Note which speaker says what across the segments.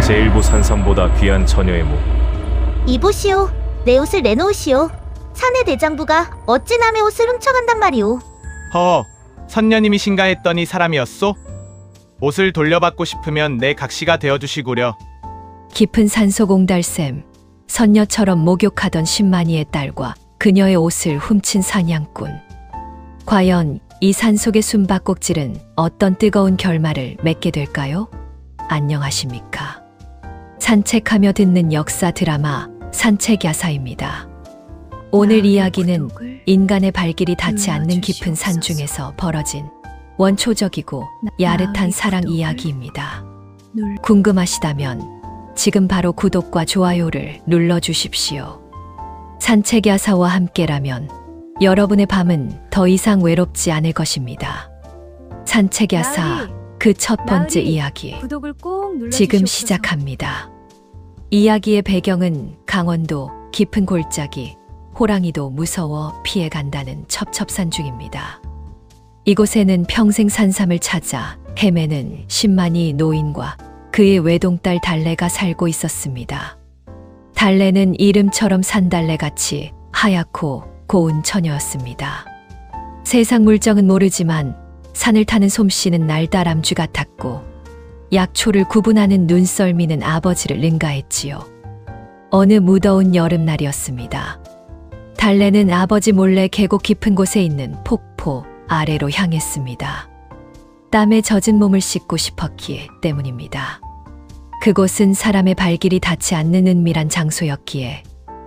Speaker 1: 제1부 산삼보다 귀한 처녀의 목.
Speaker 2: 이보시오. 내 옷을 내놓으시오. 사내 대장부가 어찌 남의 옷을 훔쳐간단 말이오.
Speaker 3: 허, 선녀님이신가 했더니 사람이었소? 옷을 돌려받고 싶으면 내 각시가 되어주시구려.
Speaker 4: 깊은 산속 옹달샘, 선녀처럼 목욕하던 신만이의 딸과 그녀의 옷을 훔친 사냥꾼. 과연 이 산속의 숨바꼭질은 어떤 뜨거운 결말을 맺게 될까요? 안녕하십니까. 산책하며 듣는 역사 드라마 산책야사입니다. 오늘 이야기는 인간의 발길이 닿지 않는 깊은 산 중에서 벌어진 원초적이고 야릇한 사랑 이야기입니다. 궁금하시다면 지금 바로 구독과 좋아요를 눌러주십시오. 산책야사와 함께라면 여러분의 밤은 더 이상 외롭지 않을 것입니다. 산책야사 그 첫 번째 이야기 지금 시작합니다. 이야기의 배경은 강원도 깊은 골짜기, 호랑이도 무서워 피해간다는 첩첩산 중입니다. 이곳에는 평생 산삼을 찾아 헤매는 신만이 노인과 그의 외동딸 달래가 살고 있었습니다. 달래는 이름처럼 산달래같이 하얗고 고운 처녀였습니다. 세상 물정은 모르지만 산을 타는 솜씨는 날다람쥐 같았고 약초를 구분하는 눈썰미는 아버지를 능가했지요. 어느 무더운 여름날이었습니다. 달래는 아버지 몰래 계곡 깊은 곳에 있는 폭포 아래로 향했습니다. 땀에 젖은 몸을 씻고 싶었기 때문입니다. 그곳은 사람의 발길이 닿지 않는 은밀한 장소였기에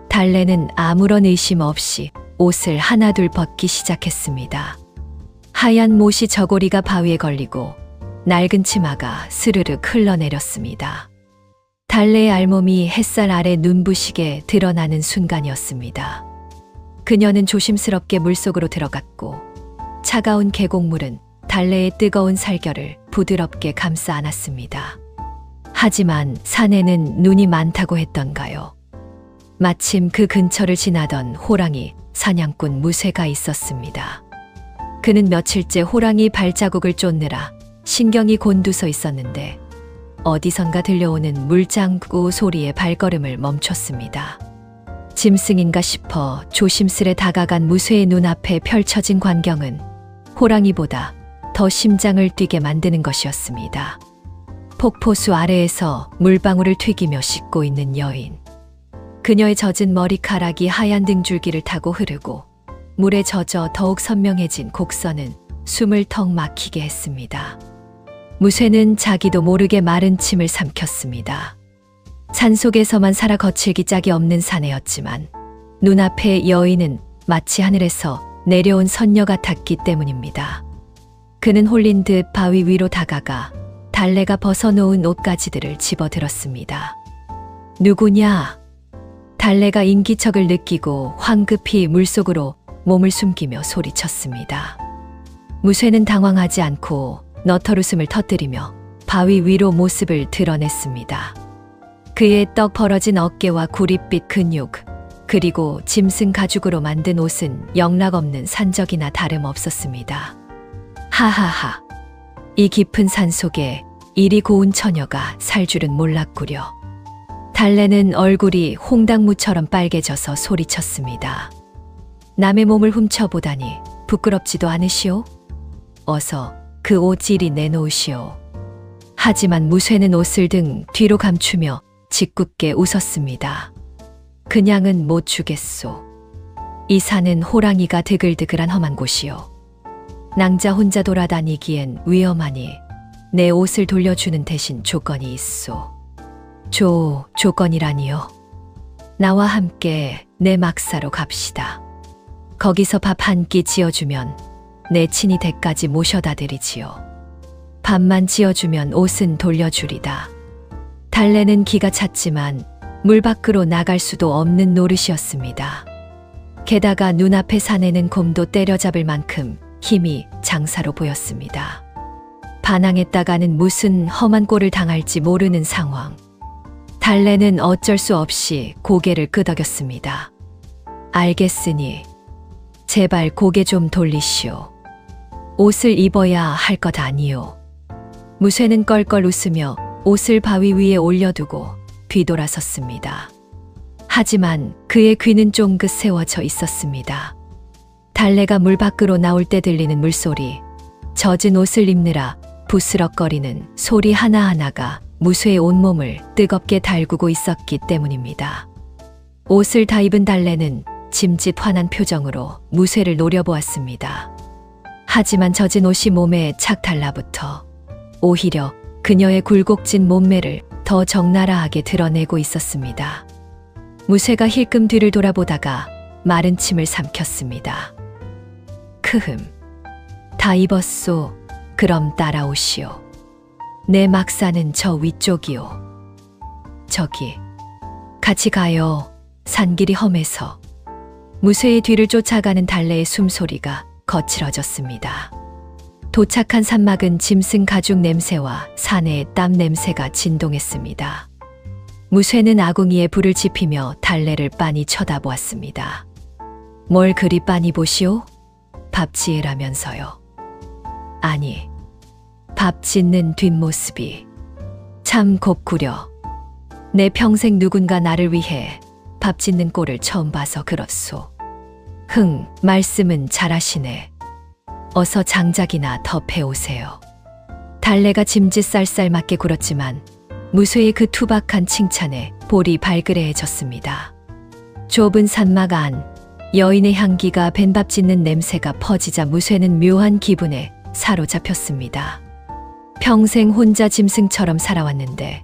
Speaker 4: 달래는 아무런 의심 없이 옷을 하나둘 벗기 시작했습니다. 하얀 못이 저고리가 바위에 걸리고 낡은 치마가 스르륵 흘러내렸습니다. 달래의 알몸이 햇살 아래 눈부시게 드러나는 순간이었습니다. 그녀는 조심스럽게 물속으로 들어갔고 차가운 계곡물은 달래의 뜨거운 살결을 부드럽게 감싸 안았습니다. 하지만 산에는 눈이 많다고 했던가요? 마침 그 근처를 지나던 호랑이 사냥꾼 무쇠가 있었습니다. 그는 며칠째 호랑이 발자국을 쫓느라 신경이 곤두서 있었는데 어디선가 들려오는 물장구 소리에 발걸음을 멈췄습니다. 짐승인가 싶어 조심스레 다가간 무쇠의 눈앞에 펼쳐진 광경은 호랑이보다 더 심장을 뛰게 만드는 것이었습니다. 폭포수 아래에서 물방울을 튀기며 씻고 있는 여인. 그녀의 젖은 머리카락이 하얀 등줄기를 타고 흐르고 물에 젖어 더욱 선명해진 곡선은 숨을 턱 막히게 했습니다. 무쇠는 자기도 모르게 마른 침을 삼켰습니다. 산속에서만 살아 거칠기 짝이 없는 사내였지만 눈앞의 여인은 마치 하늘에서 내려온 선녀 같았기 때문입니다. 그는 홀린 듯 바위 위로 다가가 달래가 벗어놓은 옷가지들을 집어들었습니다. 누구냐? 달래가 인기척을 느끼고 황급히 물속으로 몸을 숨기며 소리쳤습니다. 무쇠는 당황하지 않고 너털웃음을 터뜨리며 바위 위로 모습을 드러냈습니다. 그의 떡 벌어진 어깨와 구릿빛 근육, 그리고 짐승 가죽으로 만든 옷은 영락없는 산적이나 다름없었습니다. 하하하, 이 깊은 산속에 이리 고운 처녀가 살 줄은 몰랐구려. 달래는 얼굴이 홍당무처럼 빨개져서 소리쳤습니다. 남의 몸을 훔쳐보다니 부끄럽지도 않으시오? 어서 그 옷 이리 내놓으시오. 하지만 무쇠는 옷을 등 뒤로 감추며 짓궂게 웃었습니다. 그냥은 못 주겠소. 이 산은 호랑이가 드글드글한 험한 곳이오. 낭자 혼자 돌아다니기엔 위험하니 내 옷을 돌려주는 대신 조건이 있소. 조건이라니요? 나와 함께 내 막사로 갑시다. 거기서 밥 한 끼 지어주면 내 친히 댁까지 모셔다 드리지요. 밥만 지어주면 옷은 돌려주리다. 달래는 기가 찼지만 물 밖으로 나갈 수도 없는 노릇이었습니다. 게다가 눈앞의 산에는 곰도 때려잡을 만큼 힘이 장사로 보였습니다. 반항했다가는 무슨 험한 꼴을 당할지 모르는 상황. 달래는 어쩔 수 없이 고개를 끄덕였습니다. 알겠으니 제발 고개 좀 돌리시오. 옷을 입어야 할 것 아니오. 무쇠는 껄껄 웃으며 옷을 바위 위에 올려두고 뒤돌아섰습니다. 하지만 그의 귀는 쫑긋 세워져 있었습니다. 달래가 물 밖으로 나올 때 들리는 물소리, 젖은 옷을 입느라 부스럭거리는 소리 하나하나가 무쇠의 온몸을 뜨겁게 달구고 있었기 때문입니다. 옷을 다 입은 달래는 짐짓 화난 표정으로 무쇠를 노려보았습니다. 하지만 젖은 옷이 몸에 착 달라붙어 오히려 그녀의 굴곡진 몸매를 더 적나라하게 드러내고 있었습니다. 무쇠가 힐끔 뒤를 돌아보다가 마른 침을 삼켰습니다. 크흠, 다 입었소. 그럼 따라오시오. 내 막사는 저 위쪽이오. 저기, 같이 가요. 산길이 험해서. 무쇠의 뒤를 쫓아가는 달래의 숨소리가 거칠어졌습니다. 도착한 산막은 짐승 가죽 냄새와 사내의 땀 냄새가 진동했습니다. 무쇠는 아궁이에 불을 지피며 달래를 빤히 쳐다보았습니다. 뭘 그리 빤히 보시오? 밥 지으라면서요. 아니, 밥 짓는 뒷모습이 참 곱구려. 내 평생 누군가 나를 위해 밥 짓는 꼴을 처음 봐서 그렇소. 흥, 말씀은 잘하시네. 어서 장작이나 더 패오세요. 달래가 짐짓 쌀쌀맞게 굴었지만 무쇠의 그 투박한 칭찬에 볼이 발그레해졌습니다. 좁은 산막 안, 여인의 향기가 벤밥 짓는 냄새가 퍼지자 무쇠는 묘한 기분에 사로잡혔습니다. 평생 혼자 짐승처럼 살아왔는데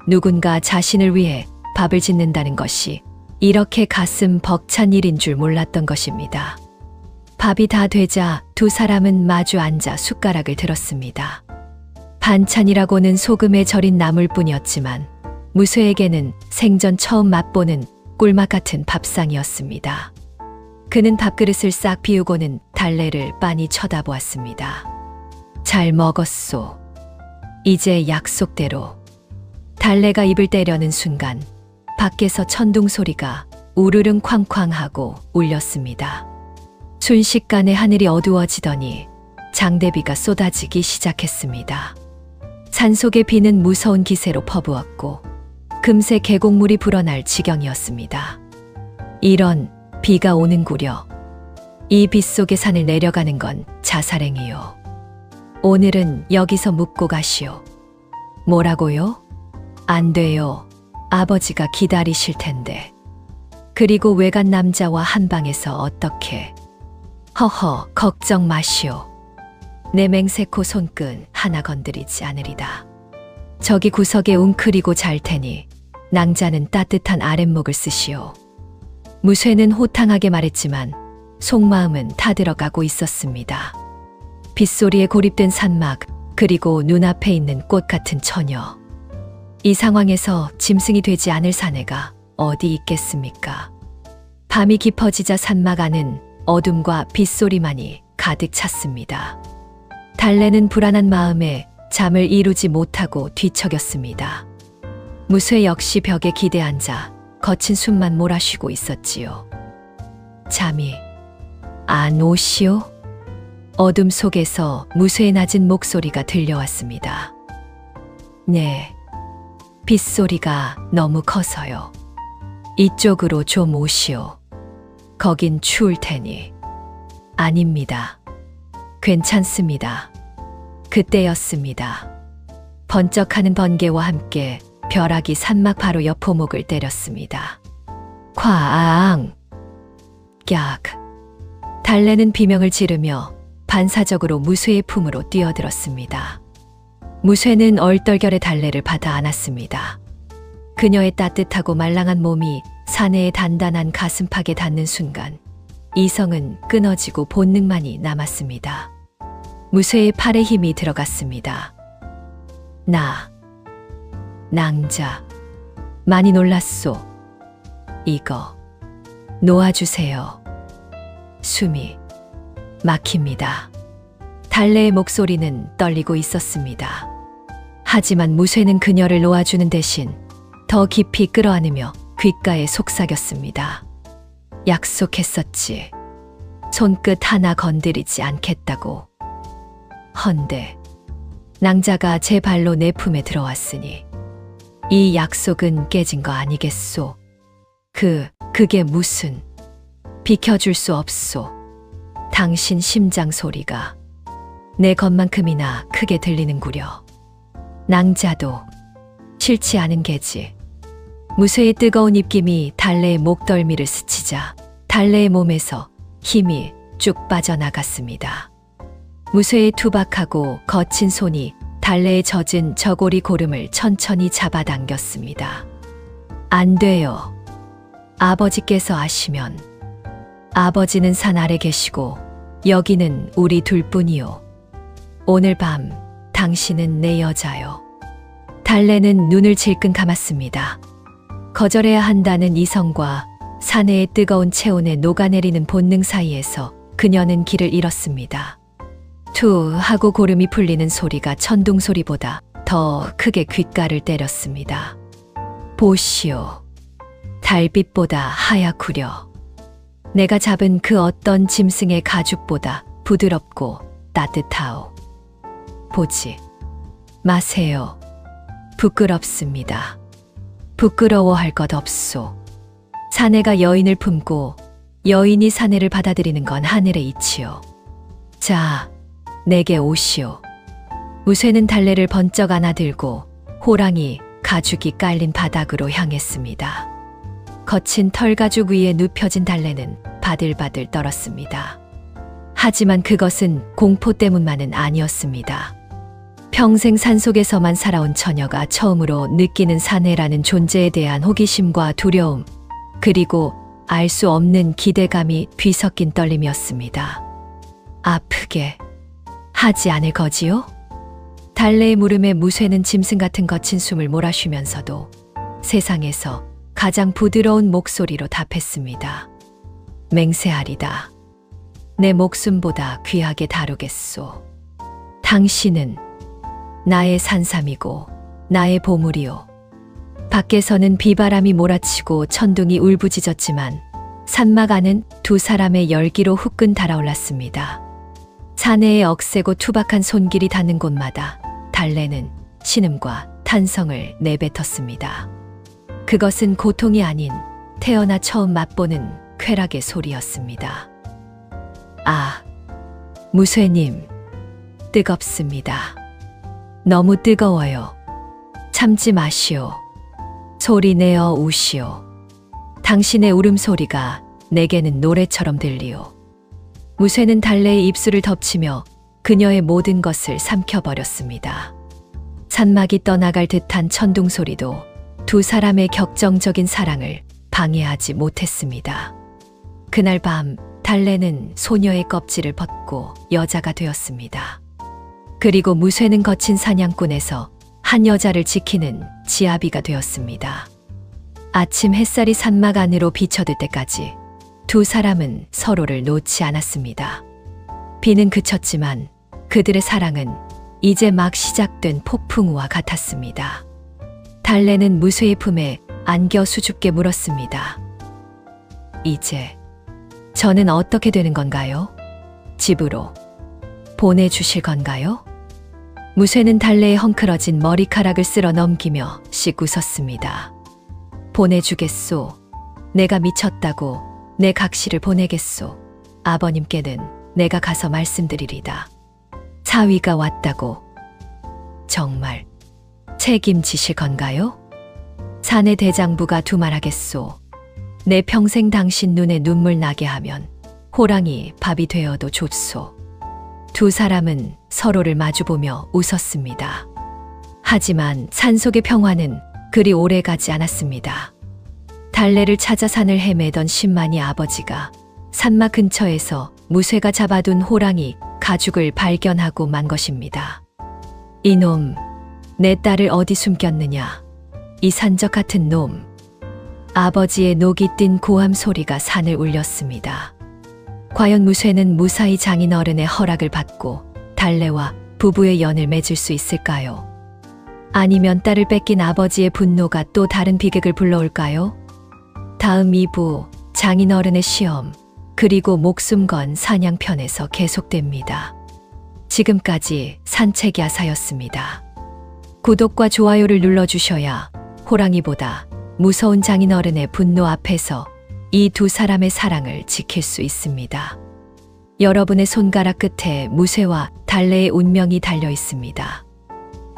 Speaker 4: 누군가 자신을 위해 밥을 짓는다는 것이 이렇게 가슴 벅찬 일인 줄 몰랐던 것입니다. 밥이 다 되자 두 사람은 마주 앉아 숟가락을 들었습니다. 반찬이라고는 소금에 절인 나물뿐이었지만 무쇠에게는 생전 처음 맛보는 꿀맛 같은 밥상이었습니다. 그는 밥그릇을 싹 비우고는 달래를 빤히 쳐다보았습니다. 잘 먹었소. 이제 약속대로. 달래가 입을 떼려는 순간 밖에서 천둥 소리가 우르릉 쾅쾅하고 울렸습니다. 순식간에 하늘이 어두워지더니 장대비가 쏟아지기 시작했습니다. 산속의 비는 무서운 기세로 퍼부었고 금세 계곡물이 불어날 지경이었습니다. 이런 비가 오는구려. 이 빗속의 산을 내려가는 건 자살행위요. 오늘은 여기서 묵고 가시오. 뭐라고요? 안 돼요. 아버지가 기다리실 텐데. 그리고 외간 남자와 한 방에서 어떻게? 허허, 걱정 마시오. 내 맹세코 손끝 하나 건드리지 않으리다. 저기 구석에 웅크리고 잘 테니 낭자는 따뜻한 아랫목을 쓰시오. 무쇠는 호탕하게 말했지만 속마음은 타들어가고 있었습니다. 빗소리에 고립된 산막, 그리고 눈앞에 있는 꽃 같은 처녀. 이 상황에서 짐승이 되지 않을 사내가 어디 있겠습니까? 밤이 깊어지자 산막 안은 어둠과 빗소리만이 가득 찼습니다. 달래는 불안한 마음에 잠을 이루지 못하고 뒤척였습니다. 무쇠 역시 벽에 기대앉아 거친 숨만 몰아쉬고 있었지요. 잠이 안 오시오? 어둠 속에서 무쇠의 낮은 목소리가 들려왔습니다. 네, 빗소리가 너무 커서요. 이쪽으로 좀 오시오. 거긴 추울 테니. 아닙니다. 괜찮습니다. 그때였습니다. 번쩍하는 번개와 함께 벼락이 산막 바로 옆 호목을 때렸습니다. 쾅! 깍! 달래는 비명을 지르며 반사적으로 무쇠의 품으로 뛰어들었습니다. 무쇠는 얼떨결에 달래를 받아 안았습니다. 그녀의 따뜻하고 말랑한 몸이 사내의 단단한 가슴팍에 닿는 순간 이성은 끊어지고 본능만이 남았습니다. 무쇠의 팔에 힘이 들어갔습니다. 낭자. 많이 놀랐소. 이거 놓아주세요. 숨이 막힙니다. 달래의 목소리는 떨리고 있었습니다. 하지만 무쇠는 그녀를 놓아주는 대신 더 깊이 끌어안으며 귓가에 속삭였습니다. 약속했었지. 손끝 하나 건드리지 않겠다고. 헌데 낭자가 제 발로 내 품에 들어왔으니 이 약속은 깨진 거 아니겠소? 그게 무슨? 비켜줄 수 없소. 당신 심장 소리가 내 것만큼이나 크게 들리는구려. 낭자도 싫지 않은 게지. 무쇠의 뜨거운 입김이 달래의 목덜미를 스치자 달래의 몸에서 힘이 쭉 빠져나갔습니다. 무쇠의 투박하고 거친 손이 달래의 젖은 저고리 고름을 천천히 잡아당겼습니다. 안 돼요. 아버지께서 아시면. 아버지는 산 아래 계시고 여기는 우리 둘뿐이요. 오늘 밤 당신은 내 여자요. 달래는 눈을 질끈 감았습니다. 거절해야 한다는 이성과 사내의 뜨거운 체온에 녹아내리는 본능 사이에서 그녀는 길을 잃었습니다. 투 하고 고름이 풀리는 소리가 천둥 소리보다 더 크게 귓가를 때렸습니다. 보시오. 달빛보다 하얗구려. 내가 잡은 그 어떤 짐승의 가죽보다 부드럽고 따뜻하오. 보지 마세요. 부끄럽습니다. 부끄러워할 것 없소. 사내가 여인을 품고 여인이 사내를 받아들이는 건 하늘의 이치요. 자, 내게 오시오. 무쇠는 달래를 번쩍 안아들고 호랑이 가죽이 깔린 바닥으로 향했습니다. 거친 털가죽 위에 눕혀진 달래는 바들바들 떨었습니다. 하지만 그것은 공포 때문만은 아니었습니다. 평생 산속에서만 살아온 처녀가 처음으로 느끼는 사내라는 존재에 대한 호기심과 두려움, 그리고 알 수 없는 기대감이 뒤섞인 떨림이었습니다. 아프게 하지 않을 거지요? 달래의 물음에 무쇠는 짐승 같은 거친 숨을 몰아쉬면서도 세상에서 가장 부드러운 목소리로 답했습니다. 맹세하리다. 내 목숨보다 귀하게 다루겠소. 당신은 나의 산삼이고 나의 보물이요. 밖에서는 비바람이 몰아치고 천둥이 울부짖었지만 산막 안은 두 사람의 열기로 후끈 달아올랐습니다. 사내의 억세고 투박한 손길이 닿는 곳마다 달래는 신음과 탄성을 내뱉었습니다. 그것은 고통이 아닌 태어나 처음 맛보는 쾌락의 소리였습니다. 아, 무쇠님, 뜨겁습니다. 너무 뜨거워요. 참지 마시오. 소리 내어 우시오. 당신의 울음소리가 내게는 노래처럼 들리오. 무쇠는 달래의 입술을 덮치며 그녀의 모든 것을 삼켜버렸습니다. 산막이 떠나갈 듯한 천둥소리도 두 사람의 격정적인 사랑을 방해하지 못했습니다. 그날 밤 달래는 소녀의 껍질을 벗고 여자가 되었습니다. 그리고 무쇠는 거친 사냥꾼에서 한 여자를 지키는 지아비가 되었습니다. 아침 햇살이 산막 안으로 비쳐들 때까지 두 사람은 서로를 놓지 않았습니다. 비는 그쳤지만 그들의 사랑은 이제 막 시작된 폭풍우와 같았습니다. 달래는 무쇠의 품에 안겨 수줍게 물었습니다. 이제 저는 어떻게 되는 건가요? 집으로 보내주실 건가요? 무쇠는 달래의 헝클어진 머리카락을 쓸어 넘기며 씩 웃었습니다. 보내주겠소. 내가 미쳤다고 내 각시를 보내겠소. 아버님께는 내가 가서 말씀드리리다. 사위가 왔다고. 정말 책임지실 건가요? 사내 대장부가 두말하겠소. 내 평생 당신 눈에 눈물 나게 하면 호랑이 밥이 되어도 좋소. 두 사람은 서로를 마주보며 웃었습니다. 하지만 산속의 평화는 그리 오래 가지 않았습니다. 달래를 찾아 산을 헤매던 신만이 아버지가 산막 근처에서 무쇠가 잡아둔 호랑이 가죽을 발견하고 만 것입니다. 이놈, 내 딸을 어디 숨겼느냐? 이 산적 같은 놈. 아버지의 녹이 띤 고함 소리가 산을 울렸습니다. 과연 무쇠는 무사히 장인어른의 허락을 받고 달래와 부부의 연을 맺을 수 있을까요? 아니면 딸을 뺏긴 아버지의 분노가 또 다른 비극을 불러올까요? 다음 2부 장인어른의 시험 그리고 목숨 건 사냥편에서 계속됩니다. 지금까지 산책야사였습니다. 구독과 좋아요를 눌러주셔야 호랑이보다 무서운 장인어른의 분노 앞에서 이 두 사람의 사랑을 지킬 수 있습니다. 여러분의 손가락 끝에 무쇠와 달래의 운명이 달려 있습니다.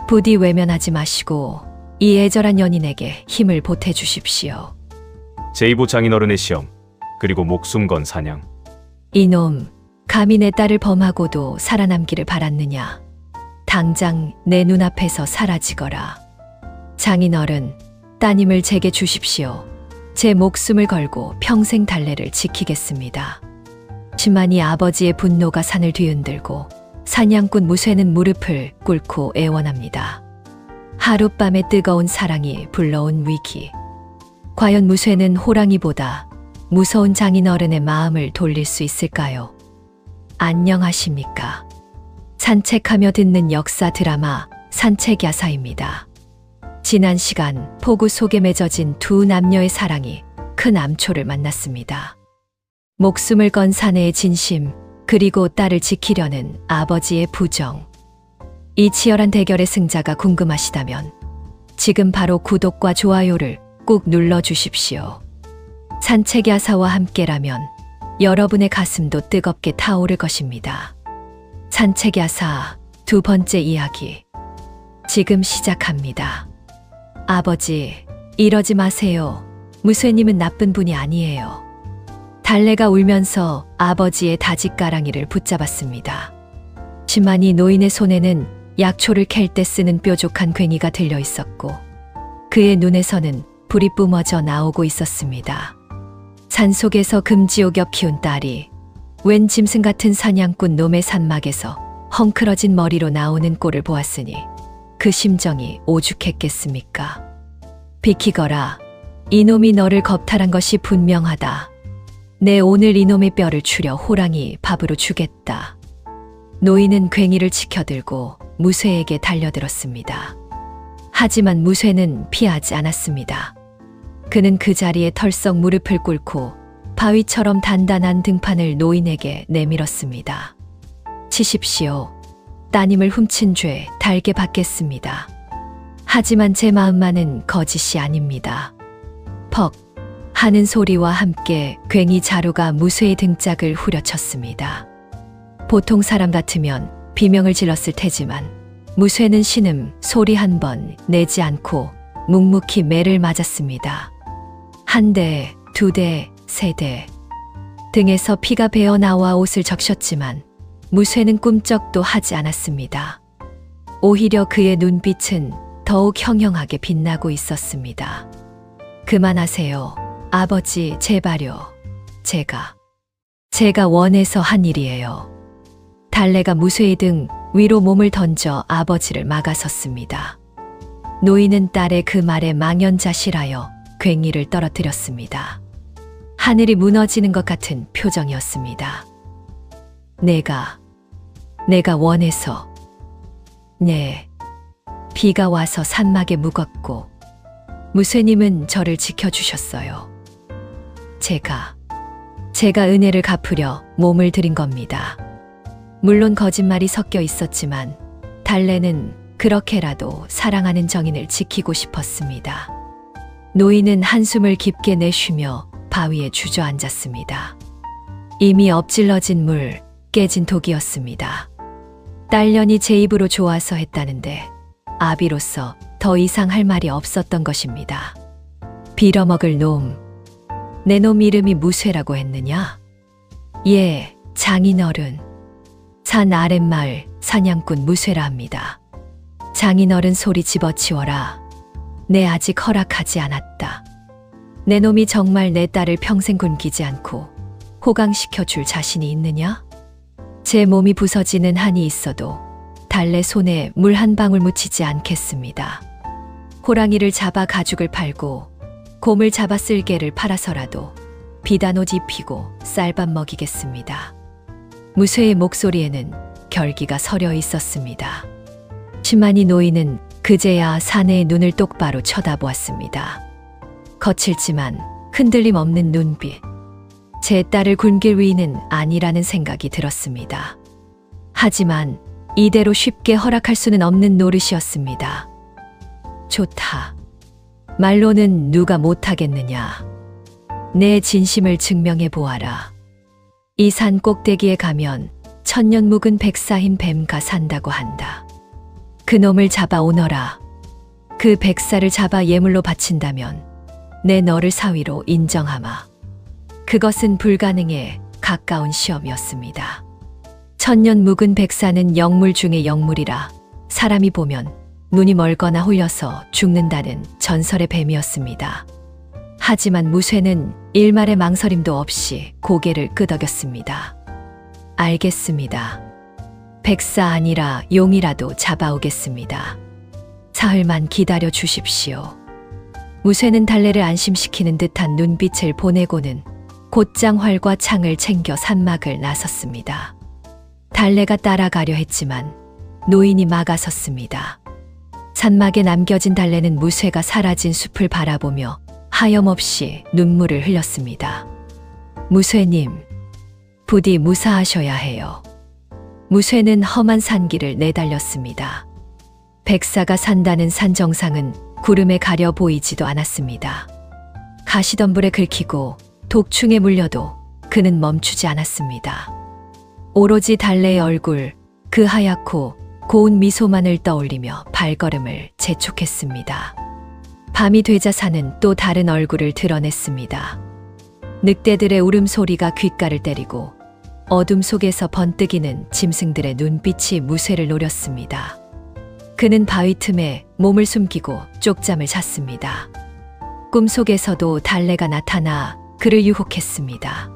Speaker 4: 부디 외면하지 마시고 이 애절한 연인에게 힘을 보태주십시오.
Speaker 1: 제2부 장인어른의 시험, 그리고 목숨 건 사냥.
Speaker 4: 이놈, 감히 내 딸을 범하고도 살아남기를 바랐느냐. 당장 내 눈앞에서 사라지거라. 장인어른, 따님을 제게 주십시오. 제 목숨을 걸고 평생 달래를 지키겠습니다. 심하니 아버지의 분노가 산을 뒤흔들고 사냥꾼 무쇠는 무릎을 꿇고 애원합니다. 하룻밤의 뜨거운 사랑이 불러온 위기. 과연 무쇠는 호랑이보다 무서운 장인어른의 마음을 돌릴 수 있을까요? 안녕하십니까? 산책하며 듣는 역사 드라마 산책야사입니다. 지난 시간 폭우 속에 맺어진 두 남녀의 사랑이 큰 암초를 만났습니다. 목숨을 건 사내의 진심, 그리고 딸을 지키려는 아버지의 부정. 이 치열한 대결의 승자가 궁금하시다면 지금 바로 구독과 좋아요를 꾹 눌러주십시오. 산책야사와 함께라면 여러분의 가슴도 뜨겁게 타오를 것입니다. 산책야사 두 번째 이야기. 지금 시작합니다. 아버지, 이러지 마세요. 무쇠님은 나쁜 분이 아니에요. 달래가 울면서 아버지의 다짓가랑이를 붙잡았습니다. 심하니 노인의 손에는 약초를 캘 때 쓰는 뾰족한 괭이가 들려 있었고 그의 눈에서는 불이 뿜어져 나오고 있었습니다. 산속에서 금지옥엽 키운 딸이 웬 짐승 같은 사냥꾼 놈의 산막에서 헝클어진 머리로 나오는 꼴을 보았으니 그 심정이 오죽했겠습니까? 비키거라. 이놈이 너를 겁탈한 것이 분명하다. 내 오늘 이놈의 뼈를 추려 호랑이 밥으로 주겠다. 노인은 괭이를 치켜들고 무쇠에게 달려들었습니다. 하지만 무쇠는 피하지 않았습니다. 그는 그 자리에 털썩 무릎을 꿇고 바위처럼 단단한 등판을 노인에게 내밀었습니다. 치십시오. 따님을 훔친 죄 달게 받겠습니다. 하지만 제 마음만은 거짓이 아닙니다. 퍽 하는 소리와 함께 괭이 자루가 무쇠의 등짝을 후려쳤습니다. 보통 사람 같으면 비명을 질렀을 테지만 무쇠는 신음 소리 한 번 내지 않고 묵묵히 매를 맞았습니다. 한 대, 두 대, 세 대. 등에서 피가 배어 나와 옷을 적셨지만 무쇠는 꿈쩍도 하지 않았습니다. 오히려 그의 눈빛은 더욱 형형하게 빛나고 있었습니다. 그만하세요. 아버지, 제발요. 제가 원해서 한 일이에요. 달래가 무쇠의 등 위로 몸을 던져 아버지를 막아섰습니다. 노인은 딸의 그 말에 망연자실하여 괭이를 떨어뜨렸습니다. 하늘이 무너지는 것 같은 표정이었습니다. 내가 원해서. 네. 비가 와서 산막에 묵었고 무쇠님은 저를 지켜주셨어요. 제가 은혜를 갚으려 몸을 들인 겁니다. 물론 거짓말이 섞여 있었지만 달래는 그렇게라도 사랑하는 정인을 지키고 싶었습니다. 노인은 한숨을 깊게 내쉬며 바위에 주저앉았습니다. 이미 엎질러진 물, 깨진 독이었습니다. 딸년이 제 입으로 좋아서 했다는데 아비로서 더 이상 할 말이 없었던 것입니다. 빌어먹을 놈. 내 놈 이름이 무쇠라고 했느냐? 예, 장인어른. 산 아랫마을 사냥꾼 무쇠라 합니다. 장인어른 소리 집어치워라. 내 아직 허락하지 않았다. 내 놈이 정말 내 딸을 평생 굶기지 않고 호강시켜줄 자신이 있느냐? 제 몸이 부서지는 한이 있어도 달래 손에 물 한 방울 묻히지 않겠습니다. 호랑이를 잡아 가죽을 팔고 곰을 잡아 쓸개를 팔아서라도 비단옷 입히고 쌀밥 먹이겠습니다. 무쇠의 목소리에는 결기가 서려 있었습니다. 심하니 노인은 그제야 사내의 눈을 똑바로 쳐다보았습니다. 거칠지만 흔들림 없는 눈빛. 제 딸을 굶길 위인은 아니라는 생각이 들었습니다. 하지만 이대로 쉽게 허락할 수는 없는 노릇이었습니다. 좋다. 말로는 누가 못하겠느냐. 내 진심을 증명해 보아라. 이 산 꼭대기에 가면 천년 묵은 백사인 뱀가 산다고 한다. 그놈을 잡아 오너라. 그 백사를 잡아 예물로 바친다면 내 너를 사위로 인정하마. 그것은 불가능에 가까운 시험이었습니다. 천년 묵은 백사는 영물 중의 영물이라 사람이 보면 눈이 멀거나 홀려서 죽는다는 전설의 뱀이었습니다. 하지만 무쇠는 일말의 망설임도 없이 고개를 끄덕였습니다. 알겠습니다. 백사 아니라 용이라도 잡아오겠습니다. 사흘만 기다려 주십시오. 무쇠는 달래를 안심시키는 듯한 눈빛을 보내고는 곧장 활과 창을 챙겨 산막을 나섰습니다. 달래가 따라가려 했지만 노인이 막아섰습니다. 산막에 남겨진 달래는 무쇠가 사라진 숲을 바라보며 하염없이 눈물을 흘렸습니다. 무쇠님, 부디 무사하셔야 해요. 무쇠는 험한 산길을 내달렸습니다. 백사가 산다는 산 정상은 구름에 가려 보이지도 않았습니다. 가시덤불에 긁히고 독충에 물려도 그는 멈추지 않았습니다. 오로지 달래의 얼굴, 그 하얗고 고운 미소만을 떠올리며 발걸음을 재촉했습니다. 밤이 되자 산은 또 다른 얼굴을 드러냈습니다. 늑대들의 울음소리가 귓가를 때리고 어둠 속에서 번뜩이는 짐승들의 눈빛이 무쇠를 노렸습니다. 그는 바위 틈에 몸을 숨기고 쪽잠을 잤습니다. 꿈속에서도 달래가 나타나 그를 유혹했습니다.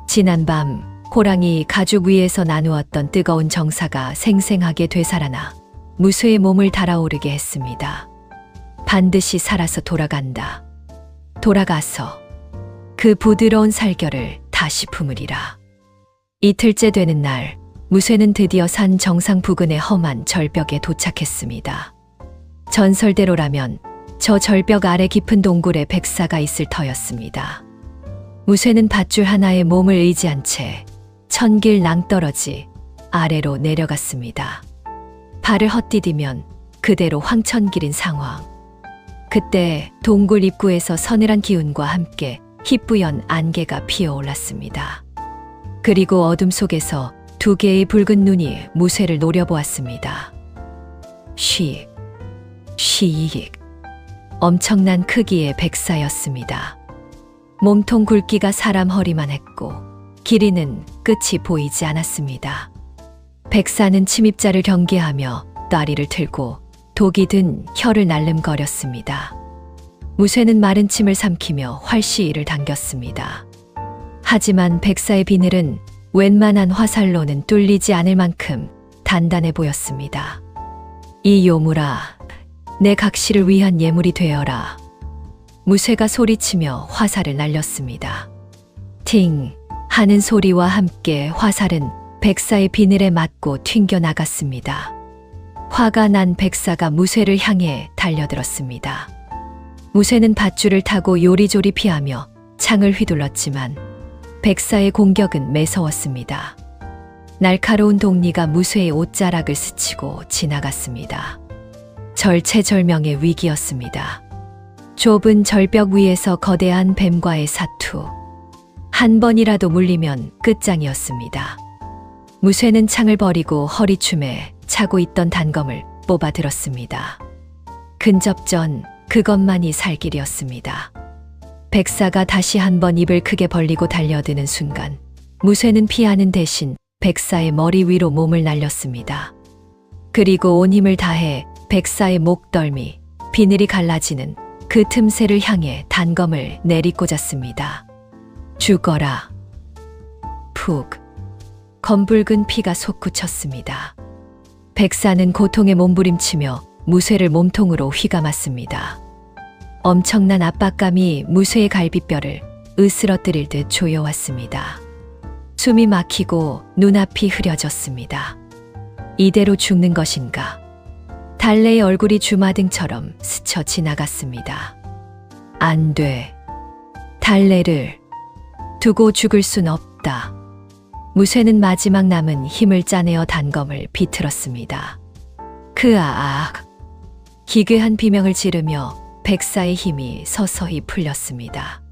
Speaker 4: 지난밤 호랑이 가죽 위에서 나누었던 뜨거운 정사가 생생하게 되살아나 무쇠의 몸을 달아오르게 했습니다. 반드시 살아서 돌아간다. 돌아가서 그 부드러운 살결을 다시 품으리라. 이틀째 되는 날, 무쇠는 드디어 산 정상 부근의 험한 절벽에 도착했습니다. 전설대로라면 저 절벽 아래 깊은 동굴에 백사가 있을 터였습니다. 무쇠는 밧줄 하나에 몸을 의지한 채 천길 낭떠러지 아래로 내려갔습니다. 발을 헛디디면 그대로 황천길인 상황. 그때 동굴 입구에서 서늘한 기운과 함께 희뿌연 안개가 피어올랐습니다. 그리고 어둠 속에서 두 개의 붉은 눈이 무쇠를 노려보았습니다. 쉬익, 쉬익. 엄청난 크기의 백사였습니다. 몸통 굵기가 사람 허리만 했고 길이는 끝이 보이지 않았습니다. 백사는 침입자를 경계하며 다리를 틀고 독이 든 혀를 날름거렸습니다. 무쇠는 마른 침을 삼키며 활시위를 당겼습니다. 하지만 백사의 비늘은 웬만한 화살로는 뚫리지 않을 만큼 단단해 보였습니다. 이 요물아, 내 각시를 위한 예물이 되어라. 무쇠가 소리치며 화살을 날렸습니다. 팅 하는 소리와 함께 화살은 백사의 비늘에 맞고 튕겨나갔습니다. 화가 난 백사가 무쇠를 향해 달려들었습니다. 무쇠는 밧줄을 타고 요리조리 피하며 창을 휘둘렀지만 백사의 공격은 매서웠습니다. 날카로운 독리가 무쇠의 옷자락을 스치고 지나갔습니다. 절체절명의 위기였습니다. 좁은 절벽 위에서 거대한 뱀과의 사투. 한 번이라도 물리면 끝장이었습니다. 무쇠는 창을 버리고 허리춤에 차고 있던 단검을 뽑아 들었습니다. 근접 전 그것만이 살 길이었습니다. 백사가 다시 한번 입을 크게 벌리고 달려드는 순간 무쇠는 피하는 대신 백사의 머리 위로 몸을 날렸습니다. 그리고 온 힘을 다해 백사의 목덜미, 비늘이 갈라지는 그 틈새를 향해 단검을 내리꽂았습니다. 죽어라. 푹. 검붉은 피가 솟구쳤습니다. 백사는 고통에 몸부림치며 무쇠를 몸통으로 휘감았습니다. 엄청난 압박감이 무쇠의 갈비뼈를 으스러뜨릴 듯 조여왔습니다. 숨이 막히고 눈앞이 흐려졌습니다. 이대로 죽는 것인가? 달래의 얼굴이 주마등처럼 스쳐 지나갔습니다. 안 돼. 달래를 두고 죽을 순 없다. 무쇠는 마지막 남은 힘을 짜내어 단검을 비틀었습니다. 크아악! 기괴한 비명을 지르며 백사의 힘이 서서히 풀렸습니다.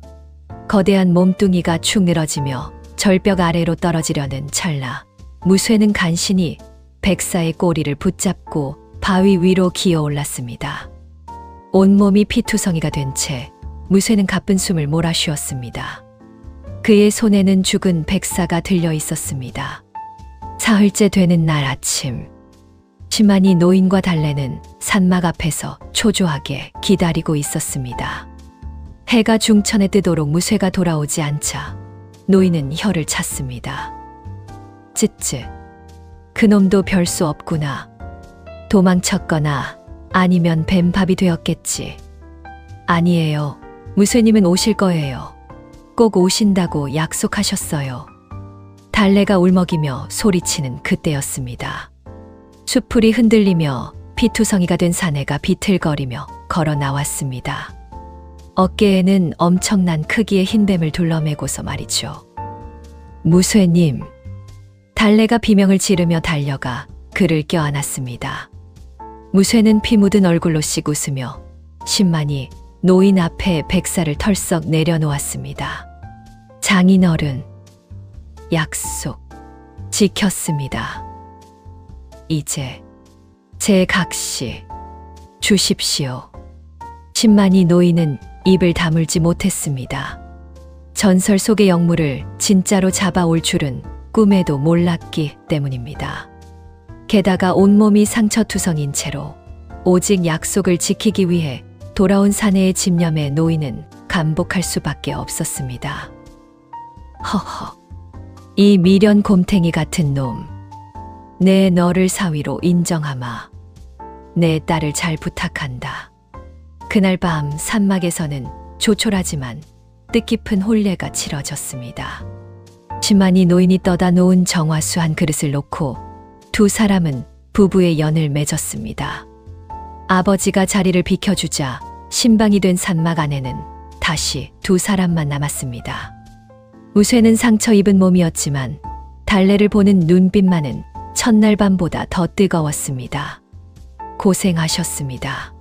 Speaker 4: 거대한 몸뚱이가 축 늘어지며 절벽 아래로 떨어지려는 찰나 무쇠는 간신히 백사의 꼬리를 붙잡고 바위 위로 기어 올랐습니다. 온몸이 피투성이가 된 채 무쇠는 가쁜 숨을 몰아쉬었습니다. 그의 손에는 죽은 백사가 들려 있었습니다. 사흘째 되는 날 아침, 시만이 노인과 달래는 산막 앞에서 초조하게 기다리고 있었습니다. 해가 중천에 뜨도록 무쇠가 돌아오지 않자 노인은 혀를 찼습니다. 쯧쯧, 그놈도 별 수 없구나. 도망쳤거나 아니면 뱀밥이 되었겠지. 아니에요. 무쇠님은 오실 거예요. 꼭 오신다고 약속하셨어요. 달래가 울먹이며 소리치는 그때였습니다. 수풀이 흔들리며 피투성이가 된 사내가 비틀거리며 걸어 나왔습니다. 어깨에는 엄청난 크기의 흰뱀을 둘러매고서 말이죠. 무쇠님. 달래가 비명을 지르며 달려가 그를 껴안았습니다. 무쇠는 피 묻은 얼굴로 씩 웃으며 신만이 노인 앞에 백사를 털썩 내려놓았습니다. 장인어른, 약속 지켰습니다. 이제 제 각시 주십시오. 신만이 노인은 입을 다물지 못했습니다. 전설 속의 영물을 진짜로 잡아올 줄은 꿈에도 몰랐기 때문입니다. 게다가 온몸이 상처투성인 채로 오직 약속을 지키기 위해 돌아온 사내의 집념에 노인은 감복할 수밖에 없었습니다. 허허, 이 미련 곰탱이 같은 놈. 내 너를 사위로 인정하마. 내 딸을 잘 부탁한다. 그날 밤 산막에서는 조촐하지만 뜻깊은 혼례가 치러졌습니다. 시만이 노인이 떠다 놓은 정화수 한 그릇을 놓고 두 사람은 부부의 연을 맺었습니다. 아버지가 자리를 비켜주자 신방이 된 산막 안에는 다시 두 사람만 남았습니다. 무쇠는 상처 입은 몸이었지만 달래를 보는 눈빛만은 첫날 밤보다 더 뜨거웠습니다. 고생하셨습니다.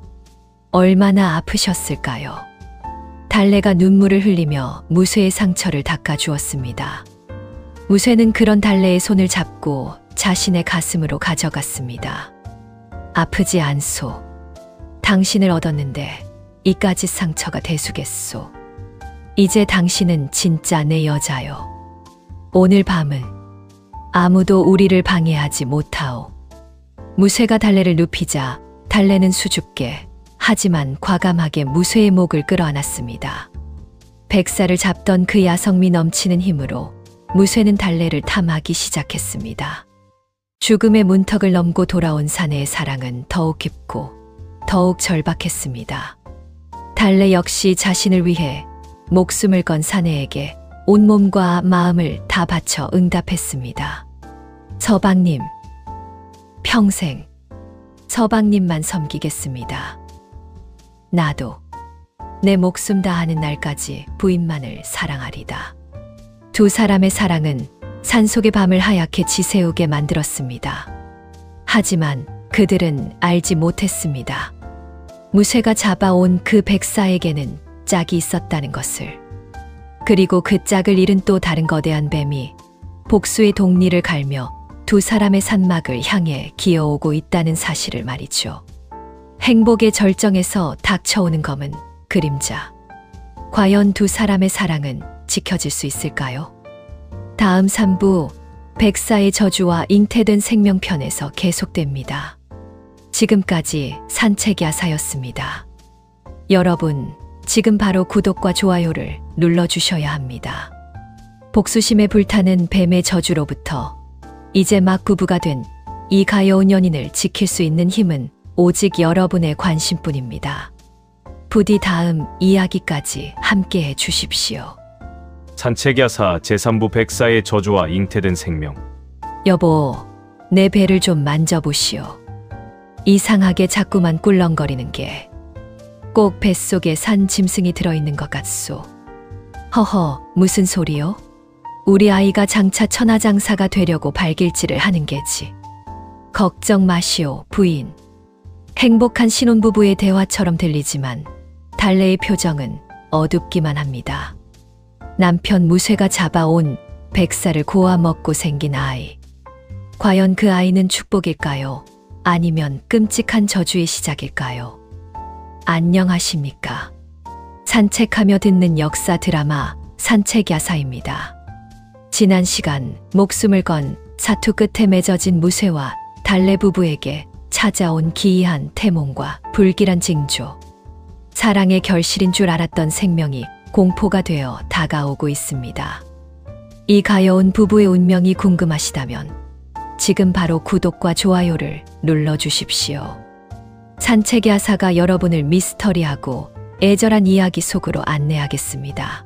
Speaker 4: 얼마나 아프셨을까요? 달래가 눈물을 흘리며 무쇠의 상처를 닦아주었습니다. 무쇠는 그런 달래의 손을 잡고 자신의 가슴으로 가져갔습니다. 아프지 않소. 당신을 얻었는데 이까짓 상처가 대수겠소. 이제 당신은 진짜 내 여자요. 오늘 밤은 아무도 우리를 방해하지 못하오. 무쇠가 달래를 눕히자 달래는 수줍게 하지만 과감하게 무쇠의 목을 끌어안았습니다. 백사를 잡던 그 야성미 넘치는 힘으로 무쇠는 달래를 탐하기 시작했습니다. 죽음의 문턱을 넘고 돌아온 사내의 사랑은 더욱 깊고 더욱 절박했습니다. 달래 역시 자신을 위해 목숨을 건 사내에게 온몸과 마음을 다 바쳐 응답했습니다. 서방님, 평생 서방님만 섬기겠습니다. 나도 내 목숨 다하는 날까지 부인만을 사랑하리다. 두 사람의 사랑은 산속의 밤을 하얗게 지새우게 만들었습니다. 하지만 그들은 알지 못했습니다. 무쇠가 잡아온 그 백사에게는 짝이 있었다는 것을. 그리고 그 짝을 잃은 또 다른 거대한 뱀이 복수의 동리를 갈며 두 사람의 산막을 향해 기어오고 있다는 사실을 말이죠. 행복의 절정에서 닥쳐오는 검은 그림자. 과연 두 사람의 사랑은 지켜질 수 있을까요? 다음 3부 백사의 저주와 잉태된 생명편에서 계속됩니다. 지금까지 산책야사였습니다. 여러분, 지금 바로 구독과 좋아요를 눌러주셔야 합니다. 복수심에 불타는 뱀의 저주로부터 이제 막 부부가 된 이 가여운 연인을 지킬 수 있는 힘은 오직 여러분의 관심뿐입니다. 부디 다음 이야기까지 함께해 주십시오.
Speaker 1: 산책야사 제3부 백사의 저주와 잉태된 생명.
Speaker 4: 여보, 내 배를 좀 만져보시오. 이상하게 자꾸만 꿀렁거리는 게 꼭 뱃속에 산 짐승이 들어있는 것 같소. 허허, 무슨 소리요? 우리 아이가 장차 천하장사가 되려고 발길질을 하는 게지. 걱정 마시오, 부인. 행복한 신혼부부의 대화처럼 들리지만 달래의 표정은 어둡기만 합니다. 남편 무쇠가 잡아온 백사를 고아 먹고 생긴 아이. 과연 그 아이는 축복일까요? 아니면 끔찍한 저주의 시작일까요? 안녕하십니까? 산책하며 듣는 역사 드라마 산책야사입니다. 지난 시간 목숨을 건 사투 끝에 맺어진 무쇠와 달래 부부에게 찾아온 기이한 태몽과 불길한 징조. 사랑의 결실인 줄 알았던 생명이 공포가 되어 다가오고 있습니다. 이 가여운 부부의 운명이 궁금하시다면 지금 바로 구독과 좋아요를 눌러주십시오. 산책야사가 여러분을 미스터리하고 애절한 이야기 속으로 안내하겠습니다.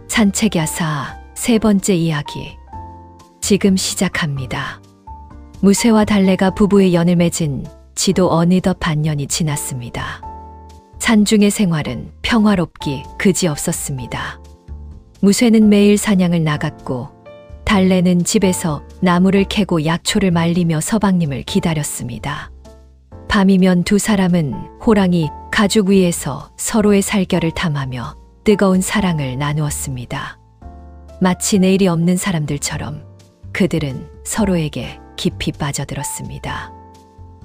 Speaker 4: 산책야사 세 번째 이야기. 지금 시작합니다. 무쇠와 달래가 부부의 연을 맺은 지도 어느덧 반년이 지났습니다. 산중의 생활은 평화롭기 그지없었습니다. 무쇠는 매일 사냥을 나갔고 달래는 집에서 나무를 캐고 약초를 말리며 서방님을 기다렸습니다. 밤이면 두 사람은 호랑이 가죽 위에서 서로의 살결을 탐하며 뜨거운 사랑을 나누었습니다. 마치 내일이 없는 사람들처럼 그들은 서로에게 깊이 빠져들었습니다.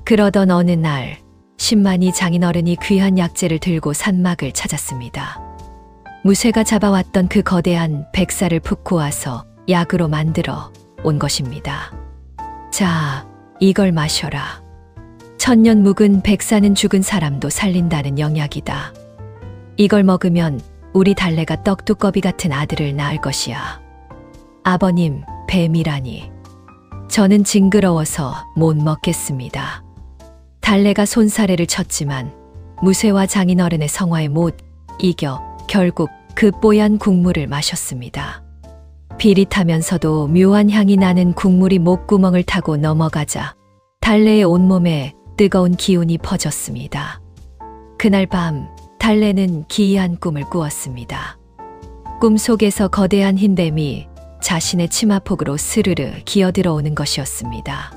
Speaker 4: 그러던 어느 날 신만이 장인어른이 귀한 약재를 들고 산막을 찾았습니다. 무쇠가 잡아왔던 그 거대한 백사를 푹고 와서 약으로 만들어 온 것입니다. 자, 이걸 마셔라. 천년 묵은 백사는 죽은 사람도 살린다는 영약이다. 이걸 먹으면 우리 달래가 떡두꺼비 같은 아들을 낳을 것이야. 아버님, 뱀이라니. 저는 징그러워서 못 먹겠습니다. 달래가 손사래를 쳤지만 무쇠와 장인어른의 성화에 못 이겨 결국 그 뽀얀 국물을 마셨습니다. 비릿하면서도 묘한 향이 나는 국물이 목구멍을 타고 넘어가자 달래의 온몸에 뜨거운 기운이 퍼졌습니다. 그날 밤 달래는 기이한 꿈을 꾸었습니다. 꿈속에서 거대한 흰뱀이 자신의 치마폭으로 스르르 기어들어오는 것이었습니다.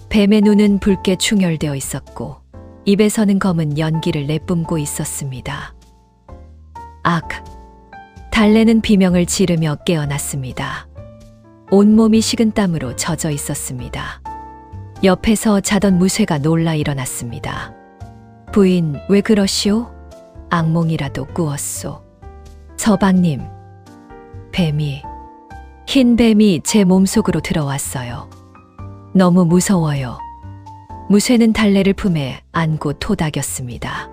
Speaker 4: 뱀의 눈은 붉게 충혈되어 있었고 입에서는 검은 연기를 내뿜고 있었습니다. 악! 달래는 비명을 지르며 깨어났습니다. 온몸이 식은땀으로 젖어 있었습니다. 옆에서 자던 무쇠가 놀라 일어났습니다. 부인, 왜 그러시오? 악몽이라도 꾸었소. 서방님, 흰 뱀이 제 몸속으로 들어왔어요. 너무 무서워요. 무쇠는 달래를 품에 안고 토닥였습니다.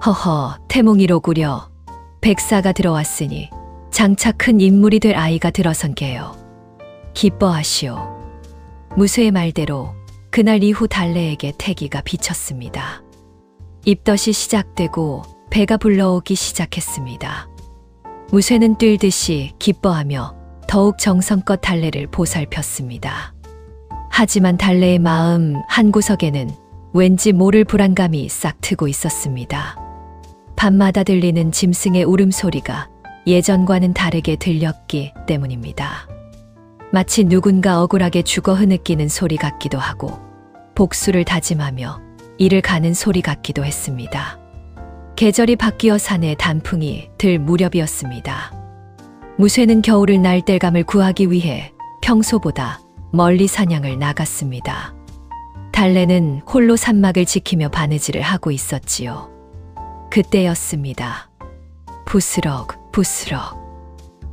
Speaker 4: 허허, 태몽이로구려. 백사가 들어왔으니 장차 큰 인물이 될 아이가 들어선 게요. 기뻐하시오. 무쇠의 말대로 그날 이후 달래에게 태기가 비쳤습니다. 입덧이 시작되고 배가 불러오기 시작했습니다. 무쇠는 뛸듯이 기뻐하며 더욱 정성껏 달래를 보살폈습니다. 하지만 달래의 마음 한구석에는 왠지 모를 불안감이 싹 트고 있었습니다. 밤마다 들리는 짐승의 울음소리가 예전과는 다르게 들렸기 때문입니다. 마치 누군가 억울하게 죽어 흐느끼는 소리 같기도 하고 복수를 다짐하며 이를 가는 소리 같기도 했습니다. 계절이 바뀌어 산에 단풍이 들 무렵이었습니다. 무쇠는 겨울을 날뜰감을 구하기 위해 평소보다 멀리 사냥을 나갔습니다. 달래는 홀로 산막을 지키며 바느질을 하고 있었지요. 그때였습니다. 부스럭 부스럭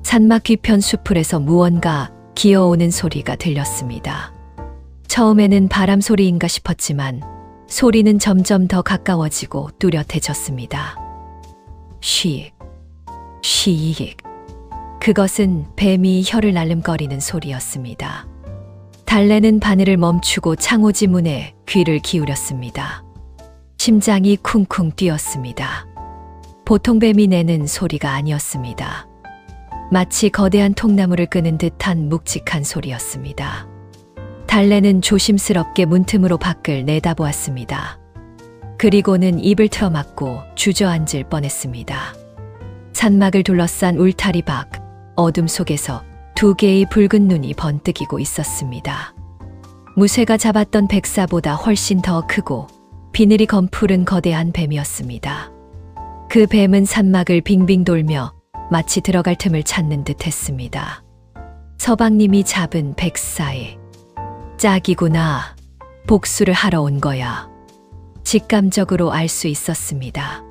Speaker 4: 산막 뒤편 수풀에서 무언가 기어오는 소리가 들렸습니다. 처음에는 바람 소리인가 싶었지만 소리는 점점 더 가까워지고 뚜렷해졌습니다. 쉬익, 쉬익. 그것은 뱀이 혀를 날름거리는 소리였습니다. 달래는 바늘을 멈추고 창호지 문에 귀를 기울였습니다. 심장이 쿵쿵 뛰었습니다. 보통 뱀이 내는 소리가 아니었습니다. 마치 거대한 통나무를 끄는 듯한 묵직한 소리였습니다. 달래는 조심스럽게 문틈으로 밖을 내다보았습니다. 그리고는 입을 틀어막고 주저앉을 뻔했습니다. 산막을 둘러싼 울타리 밖 어둠 속에서 두 개의 붉은 눈이 번뜩이고 있었습니다. 무쇠가 잡았던 백사보다 훨씬 더 크고 비늘이 검푸른 거대한 뱀이었습니다. 그 뱀은 산막을 빙빙 돌며 마치 들어갈 틈을 찾는 듯 했습니다. 서방님이 잡은 백사의 짝이구나. 복수를 하러 온 거야. 직감적으로 알 수 있었습니다.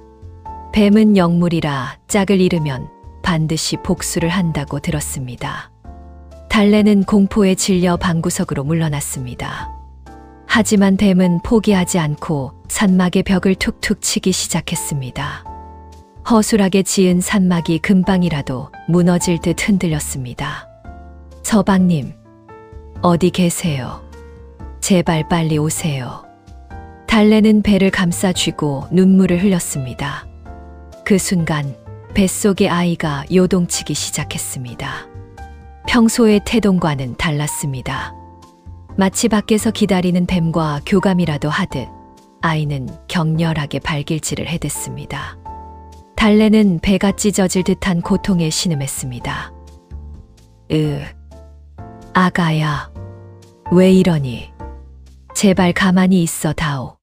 Speaker 4: 뱀은 영물이라 짝을 잃으면 반드시 복수를 한다고 들었습니다. 달래는 공포에 질려 방구석으로 물러났습니다. 하지만 뱀은 포기하지 않고 산막의 벽을 툭툭 치기 시작했습니다. 허술하게 지은 산막이 금방이라도 무너질 듯 흔들렸습니다. 서방님, 어디 계세요? 제발 빨리 오세요. 달래는 배를 감싸 쥐고 눈물을 흘렸습니다. 그 순간 뱃속의 아이가 요동치기 시작했습니다. 평소의 태동과는 달랐습니다. 마치 밖에서 기다리는 뱀과 교감이라도 하듯 아이는 격렬하게 발길질을 해댔습니다. 달래는 배가 찢어질 듯한 고통에 신음했습니다. 아가야, 왜 이러니? 제발 가만히 있어 다오.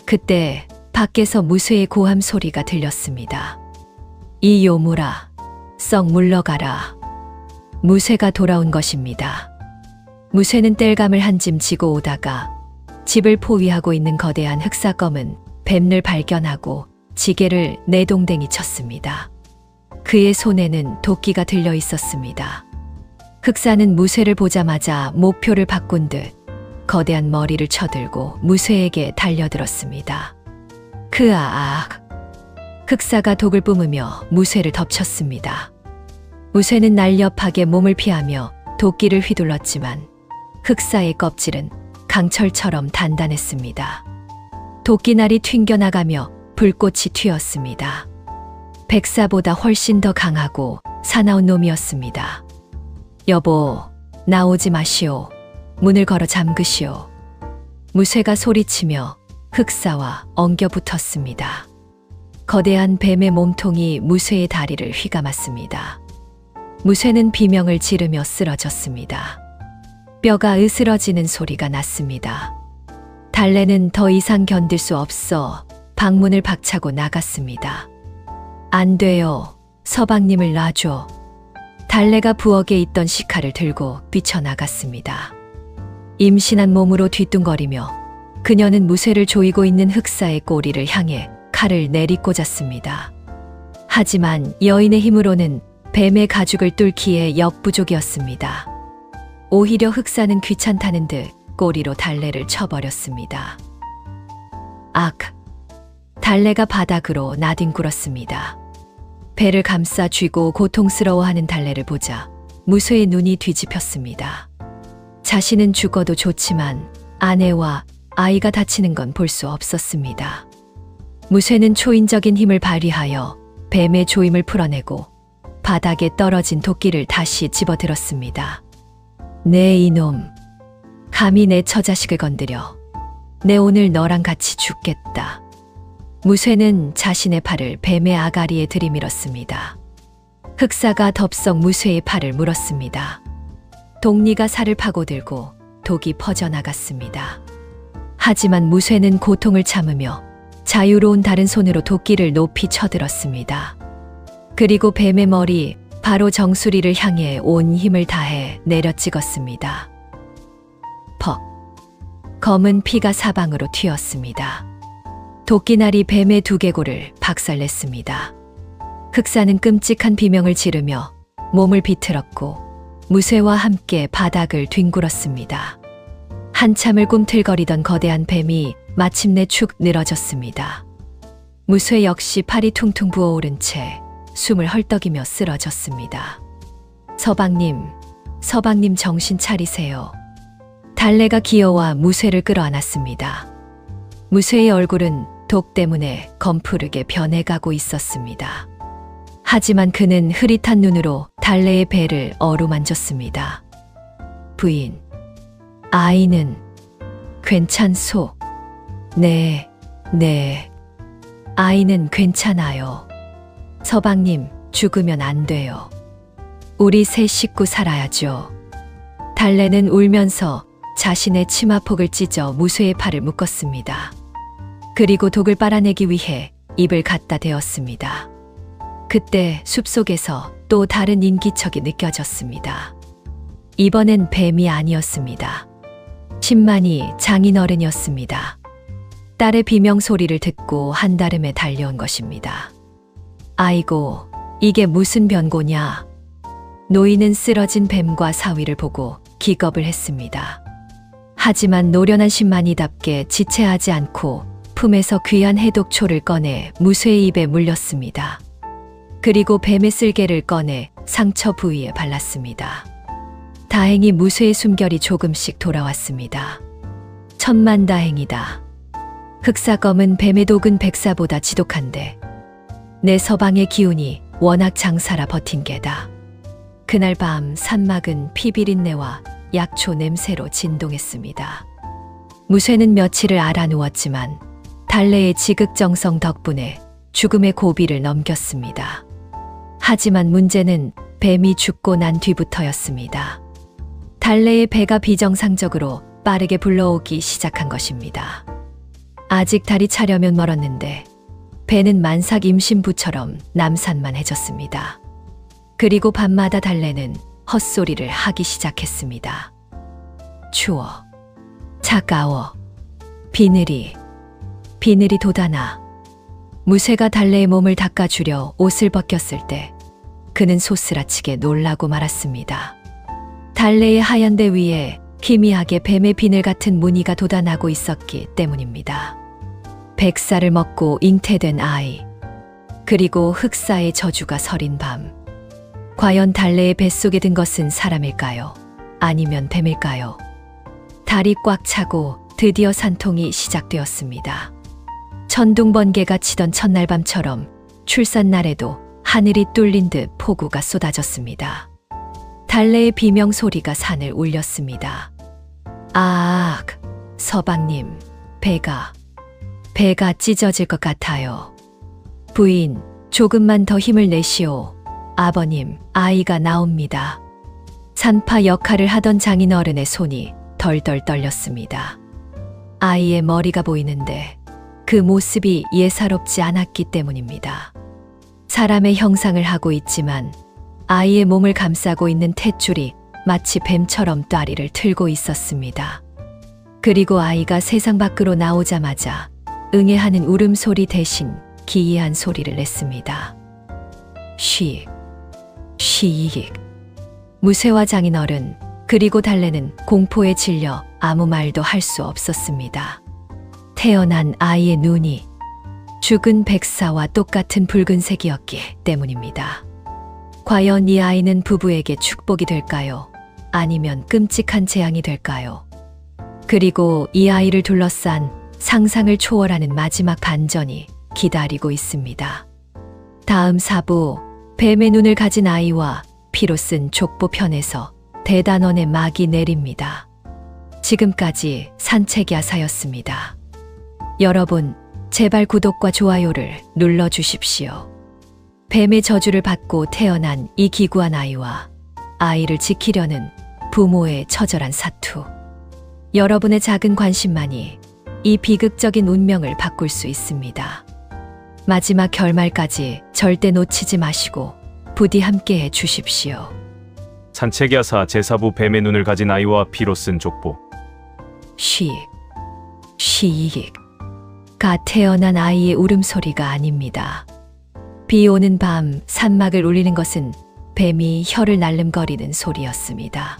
Speaker 4: 그때 밖에서 무쇠의 고함 소리가 들렸습니다. 이 요물아, 썩 물러가라. 무쇠가 돌아온 것입니다. 무쇠는 땔감을 한 짐 지고 오다가 집을 포위하고 있는 거대한 흑사검은 뱀을 발견하고 지게를 내동댕이 쳤습니다. 그의 손에는 도끼가 들려 있었습니다. 흑사는 무쇠를 보자마자 목표를 바꾼 듯 거대한 머리를 쳐들고 무쇠에게 달려들었습니다. 흑사가 독을 뿜으며 무쇠를 덮쳤습니다. 무쇠는 날렵하게 몸을 피하며 도끼를 휘둘렀지만 흑사의 껍질은 강철처럼 단단했습니다. 도끼날이 튕겨나가며 불꽃이 튀었습니다. 백사보다 훨씬 더 강하고 사나운 놈이었습니다. 여보, 나오지 마시오. 문을 걸어 잠그시오. 무쇠가 소리치며 흑사와 엉겨 붙었습니다. 거대한 뱀의 몸통이 무쇠의 다리를 휘감았습니다. 무쇠는 비명을 지르며 쓰러졌습니다. 뼈가 으스러지는 소리가 났습니다. 달래는 더 이상 견딜 수 없어 방문을 박차고 나갔습니다. 안 돼요. 서방님을 놔줘. 달래가 부엌에 있던 시칼을 들고 뛰쳐나갔습니다. 임신한 몸으로 뒤뚱거리며 그녀는 무쇠를 조이고 있는 흑사의 꼬리를 향해 칼을 내리꽂았습니다. 하지만 여인의 힘으로는 뱀의 가죽을 뚫기에 역부족이었습니다. 오히려 흑사는 귀찮다는 듯 꼬리로 달래를 쳐버렸습니다. 달래가 바닥으로 나뒹굴었습니다. 배를 감싸 쥐고 고통스러워하는 달래를 보자 무쇠의 눈이 뒤집혔습니다. 자신은 죽어도 좋지만 아내와 아이가 다치는 건 볼 수 없었습니다. 무쇠는 초인적인 힘을 발휘하여 뱀의 조임을 풀어내고 바닥에 떨어진 도끼를 다시 집어들었습니다. 네 이놈, 감히 내 처자식을 건드려. 내 오늘 너랑 같이 죽겠다. 무쇠는 자신의 팔을 뱀의 아가리에 들이밀었습니다. 흑사가 덥석 무쇠의 팔을 물었습니다. 독리가 살을 파고들고 독이 퍼져나갔습니다. 하지만 무쇠는 고통을 참으며 자유로운 다른 손으로 도끼를 높이 쳐들었습니다. 그리고 뱀의 머리, 바로 정수리를 향해 온 힘을 다해 내려찍었습니다. 퍽! 검은 피가 사방으로 튀었습니다. 도끼날이 뱀의 두개골을 박살냈습니다. 흑사는 끔찍한 비명을 지르며 몸을 비틀었고 무쇠와 함께 바닥을 뒹굴었습니다. 한참을 꿈틀거리던 거대한 뱀이 마침내 축 늘어졌습니다. 무쇠 역시 팔이 퉁퉁 부어오른 채 숨을 헐떡이며 쓰러졌습니다. 서방님 정신 차리세요. 달래가 기어와 무쇠를 끌어안았습니다. 무쇠의 얼굴은 독 때문에 검푸르게 변해가고 있었습니다. 하지만 그는 흐릿한 눈으로 달래의 배를 어루만졌습니다. 부인, 아이는 괜찮소? 네, 아이는 괜찮아요. 서방님, 죽으면 안 돼요. 우리 세 식구 살아야죠. 달래는 울면서 자신의 치마폭을 찢어 무쇠의 팔을 묶었습니다. 그리고 독을 빨아내기 위해 입을 갖다 대었습니다. 그때 숲속에서 또 다른 인기척이 느껴졌습니다. 이번엔 뱀이 아니었습니다. 신만이 장인어른이었습니다. 딸의 비명 소리를 듣고 한달음에 달려온 것입니다. 아이고, 이게 무슨 변고냐. 노인은 쓰러진 뱀과 사위를 보고 기겁을 했습니다. 하지만 노련한 신만이답게 지체하지 않고 품에서 귀한 해독초를 꺼내 무쇠의 입에 물렸습니다. 그리고 뱀의 쓸개를 꺼내 상처 부위에 발랐습니다. 다행히 무쇠의 숨결이 조금씩 돌아왔습니다. 천만다행이다. 흑사검은 뱀의 독은 백사보다 지독한데 내 서방의 기운이 워낙 장사라 버틴 게다. 그날 밤 산막은 피비린내와 약초 냄새로 진동했습니다. 무쇠는 며칠을 알아누웠지만 달래의 지극정성 덕분에 죽음의 고비를 넘겼습니다. 하지만 문제는 뱀이 죽고 난 뒤부터였습니다. 달래의 배가 비정상적으로 빠르게 불러오기 시작한 것입니다. 아직 달이 차려면 멀었는데 배는 만삭 임신부처럼 남산만 해졌습니다. 그리고 밤마다 달래는 헛소리를 하기 시작했습니다. 추워, 차가워, 비늘이 돋아나. 무쇠가 달래의 몸을 닦아주려 옷을 벗겼을 때 그는 소스라치게 놀라고 말았습니다. 달래의 하얀 대 위에 희미하게 뱀의 비늘 같은 무늬가 돋아나고 있었기 때문입니다. 백사를 먹고 잉태된 아이, 그리고 흑사의 저주가 서린 밤. 과연 달래의 뱃속에 든 것은 사람일까요? 아니면 뱀일까요? 달이 꽉 차고 드디어 산통이 시작되었습니다. 천둥번개가 치던 첫날 밤처럼 출산날에도 하늘이 뚫린 듯 폭우가 쏟아졌습니다. 달래의 비명 소리가 산을 울렸습니다. 아, 서방님, 배가 찢어질 것 같아요. 부인, 조금만 더 힘을 내시오. 아버님, 아이가 나옵니다. 산파 역할을 하던 장인어른의 손이 덜덜 떨렸습니다. 아이의 머리가 보이는데 그 모습이 예사롭지 않았기 때문입니다. 사람의 형상을 하고 있지만 아이의 몸을 감싸고 있는 탯줄이 마치 뱀처럼 다리를 틀고 있었습니다. 그리고 아이가 세상 밖으로 나오자마자 응애하는 울음소리 대신 기이한 소리를 냈습니다. 쉬익, 쉬익. 무쇠와 장인어른 그리고 달래는 공포에 질려 아무 말도 할 수 없었습니다. 태어난 아이의 눈이 죽은 백사와 똑같은 붉은색이었기 때문입니다. 과연 이 아이는 부부에게 축복이 될까요? 아니면 끔찍한 재앙이 될까요? 그리고 이 아이를 둘러싼 상상을 초월하는 마지막 반전이 기다리고 있습니다. 다음 사부, 뱀의 눈을 가진 아이와 피로 쓴 족보 편에서 대단원의 막이 내립니다. 지금까지 산책야사였습니다. 여러분, 제발 구독과 좋아요를 눌러주십시오. 뱀의 저주를 받고 태어난 이 기구한 아이와 아이를 지키려는 부모의 처절한 사투. 여러분의 작은 관심만이 이 비극적인 운명을 바꿀 수 있습니다. 마지막 결말까지 절대 놓치지 마시고 부디 함께해 주십시오.
Speaker 1: 산책야사 제4부 뱀의 눈을 가진 아이와 피로 쓴 족보.
Speaker 4: 쉬익, 쉬익. 갓 태어난 아이의 울음소리가 아닙니다. 비 오는 밤 산막을 울리는 것은 뱀이 혀를 날름거리는 소리였습니다.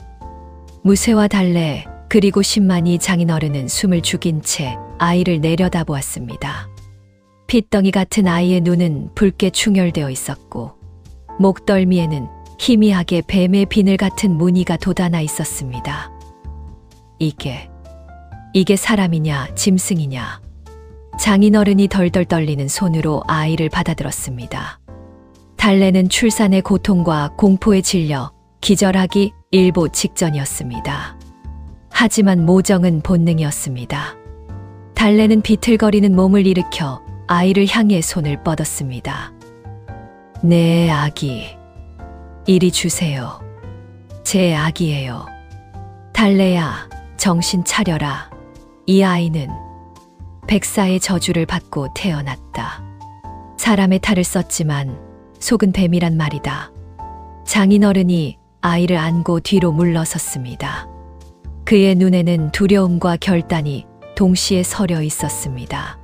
Speaker 4: 무쇠와 달래 그리고 신만이 장인어른은 숨을 죽인 채 아이를 내려다보았습니다. 핏덩이 같은 아이의 눈은 붉게 충혈되어 있었고 목덜미에는 희미하게 뱀의 비늘 같은 무늬가 돋아나 있었습니다. 이게 사람이냐 짐승이냐. 장인어른이 덜덜 떨리는 손으로 아이를 받아들었습니다. 달래는 출산의 고통과 공포에 질려 기절하기 일보 직전이었습니다. 하지만 모정은 본능이었습니다. 달래는 비틀거리는 몸을 일으켜 아이를 향해 손을 뻗었습니다. 내 아기, 이리 주세요. 제 아기예요. 달래야, 정신 차려라. 이 아이는 백사의 저주를 받고 태어났다. 사람의 탈을 썼지만 속은 뱀이란 말이다. 장인어른이 아이를 안고 뒤로 물러섰습니다. 그의 눈에는 두려움과 결단이 동시에 서려 있었습니다.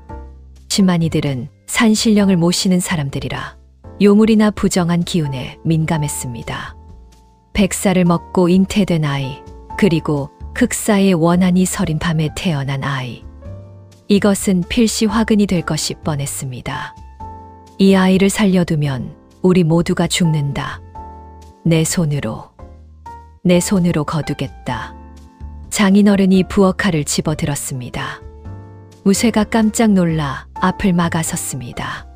Speaker 4: 심한이들은 산신령을 모시는 사람들이라 요물이나 부정한 기운에 민감했습니다. 백사를 먹고 잉태된 아이, 그리고 흑사의 원한이 서린 밤에 태어난 아이. 이것은 필시 화근이 될 것이 뻔했습니다. 이 아이를 살려두면 우리 모두가 죽는다. 내 손으로 거두겠다. 장인어른이 부엌칼을 집어들었습니다. 무쇠가 깜짝 놀라 앞을 막아섰습니다.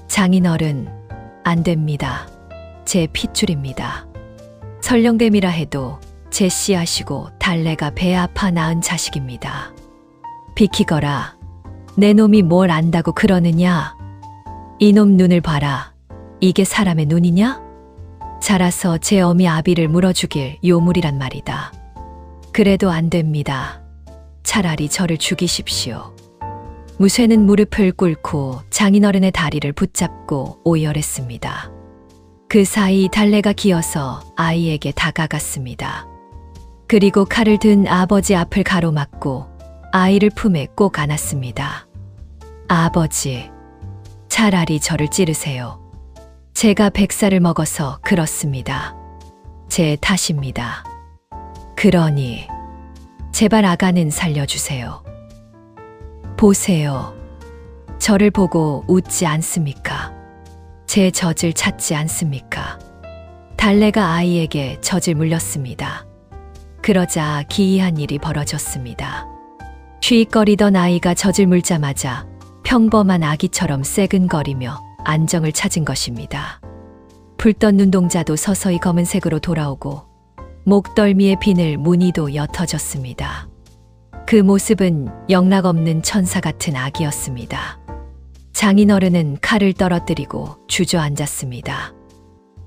Speaker 4: 장인어른, 안 됩니다. 제 핏줄입니다. 설령됨이라 해도 제 씨앗이고 달래가 배 아파 낳은 자식입니다. 비키거라. 내 놈이 뭘 안다고 그러느냐? 이놈 눈을 봐라. 이게 사람의 눈이냐? 자라서 제 어미 아비를 물어주길 요물이란 말이다. 그래도 안 됩니다. 차라리 저를 죽이십시오. 무쇠는 무릎을 꿇고 장인어른의 다리를 붙잡고 오열했습니다. 그 사이 달래가 기어서 아이에게 다가갔습니다. 그리고 칼을 든 아버지 앞을 가로막고 아이를 품에 꼭 안았습니다. 아버지, 차라리 저를 찌르세요. 제가 백살을 먹어서 그렇습니다. 제 탓입니다. 그러니 제발 아가는 살려주세요. 보세요. 저를 보고 웃지 않습니까? 제 젖을 찾지 않습니까? 달래가 아이에게 젖을 물렸습니다. 그러자 기이한 일이 벌어졌습니다. 쉬익거리던 아이가 젖을 물자마자 평범한 아기처럼 새근거리며 안정을 찾은 것입니다. 붉던 눈동자도 서서히 검은색으로 돌아오고 목덜미의 비늘 무늬도 옅어졌습니다. 그 모습은 영락없는 천사 같은 아기였습니다. 장인어른은 칼을 떨어뜨리고 주저앉았습니다.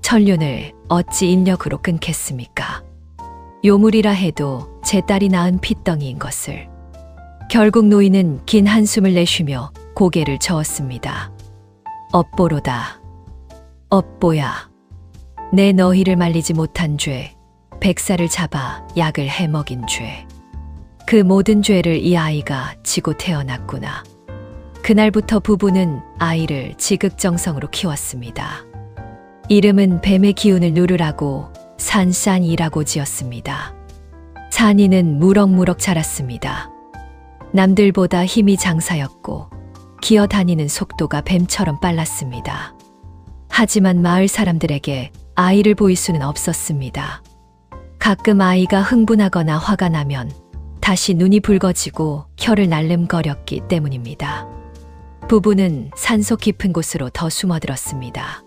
Speaker 4: 천륜을 어찌 인력으로 끊겠습니까? 요물이라 해도 제 딸이 낳은 핏덩이인 것을. 결국 노인은 긴 한숨을 내쉬며 고개를 저었습니다. 업보로다. 업보야. 내 너희를 말리지 못한 죄, 백사를 잡아 약을 해먹인 죄. 그 모든 죄를 이 아이가 지고 태어났구나. 그날부터 부부는 아이를 지극정성으로 키웠습니다. 이름은 뱀의 기운을 누르라고 산산이라고 지었습니다. 산이는 무럭무럭 자랐습니다. 남들보다 힘이 장사였고 기어다니는 속도가 뱀처럼 빨랐습니다. 하지만 마을 사람들에게 아이를 보일 수는 없었습니다. 가끔 아이가 흥분하거나 화가 나면 다시 눈이 붉어지고 혀를 날름거렸기 때문입니다. 부부는 산속 깊은 곳으로 더 숨어들었습니다.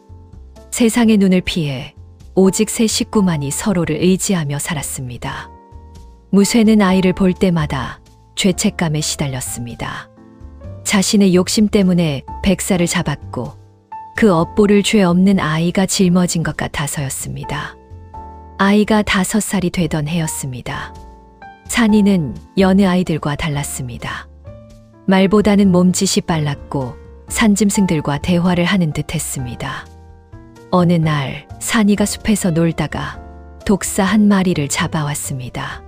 Speaker 4: 세상의 눈을 피해 오직 세 식구만이 서로를 의지하며 살았습니다. 무쇠는 아이를 볼 때마다 죄책감에 시달렸습니다. 자신의 욕심 때문에 백사를 잡았고 그 업보를 죄 없는 아이가 짊어진 것 같아서였습니다. 아이가 5살이 되던 해였습니다. 산이는 여느 아이들과 달랐습니다. 말보다는 몸짓이 빨랐고 산짐승들과 대화를 하는 듯 했습니다. 어느 날 산이가 숲에서 놀다가 독사 한 마리를 잡아왔습니다.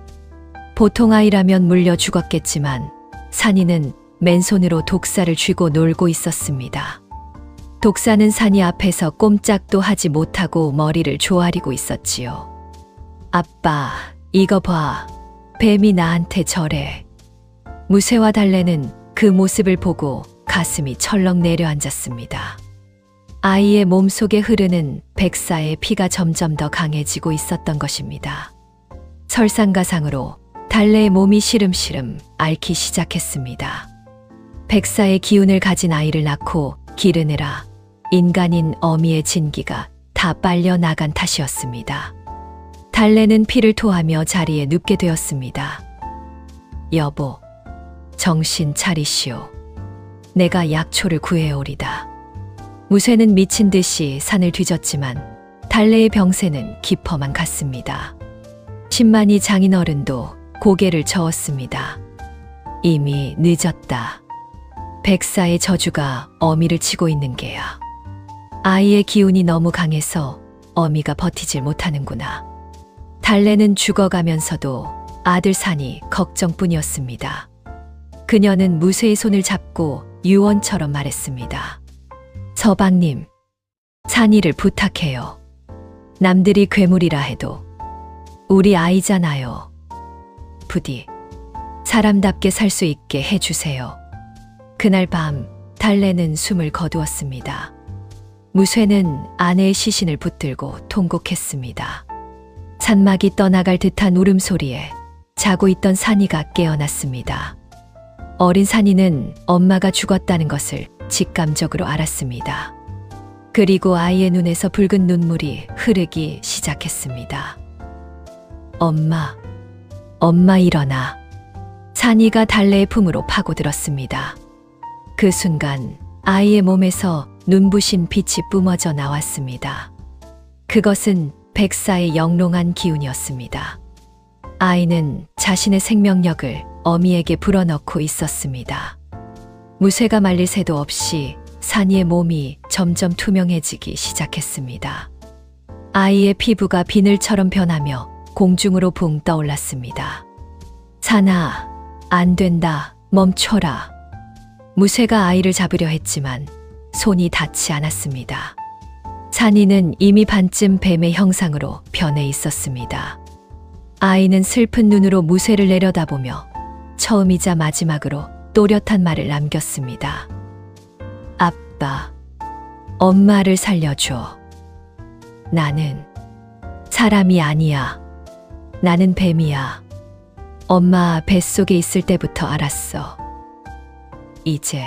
Speaker 4: 보통 아이라면 물려 죽었겠지만 산이는 맨손으로 독사를 쥐고 놀고 있었습니다. 독사는 산이 앞에서 꼼짝도 하지 못하고 머리를 조아리고 있었지요. 아빠, 이거 봐. 뱀이 나한테 저래. 무쇠와 달래는 그 모습을 보고 가슴이 철렁 내려앉았습니다. 아이의 몸속에 흐르는 백사의 피가 점점 더 강해지고 있었던 것입니다. 설상가상으로 달래의 몸이 시름시름 앓기 시작했습니다. 백사의 기운을 가진 아이를 낳고 기르느라 인간인 어미의 진기가 다 빨려 나간 탓이었습니다. 달래는 피를 토하며 자리에 눕게 되었습니다. 여보, 정신 차리시오. 내가 약초를 구해오리다. 무쇠는 미친 듯이 산을 뒤졌지만 달래의 병세는 깊어만 갔습니다. 10만이 장인어른도 고개를 저었습니다. 이미 늦었다. 백사의 저주가 어미를 치고 있는 게야. 아이의 기운이 너무 강해서 어미가 버티질 못하는구나. 달래는 죽어가면서도 아들 산이 걱정뿐이었습니다. 그녀는 무쇠의 손을 잡고 유언처럼 말했습니다. 서방님, 산이를 부탁해요. 남들이 괴물이라 해도 우리 아이잖아요. 부디 사람답게 살 수 있게 해주세요. 그날 밤 달래는 숨을 거두었습니다. 무쇠는 아내의 시신을 붙들고 통곡했습니다. 산막이 떠나갈 듯한 울음소리에 자고 있던 산이가 깨어났습니다. 어린 산이는 엄마가 죽었다는 것을 직감적으로 알았습니다. 그리고 아이의 눈에서 붉은 눈물이 흐르기 시작했습니다. 엄마 일어나. 산이가 달래의 품으로 파고들었습니다. 그 순간 아이의 몸에서 눈부신 빛이 뿜어져 나왔습니다. 그것은 백사의 영롱한 기운이었습니다. 아이는 자신의 생명력을 어미에게 불어넣고 있었습니다. 무쇠가 말릴 새도 없이 산이의 몸이 점점 투명해지기 시작했습니다. 아이의 피부가 비늘처럼 변하며 공중으로 붕 떠올랐습니다. 산아, 안 된다. 멈춰라. 무쇠가 아이를 잡으려 했지만 손이 닿지 않았습니다. 산이는 이미 반쯤 뱀의 형상으로 변해 있었습니다. 아이는 슬픈 눈으로 무쇠를 내려다보며 처음이자 마지막으로 또렷한 말을 남겼습니다. 아빠, 엄마를 살려줘. 나는 사람이 아니야. 나는 뱀이야. 엄마 뱃속에 있을 때부터 알았어. 이제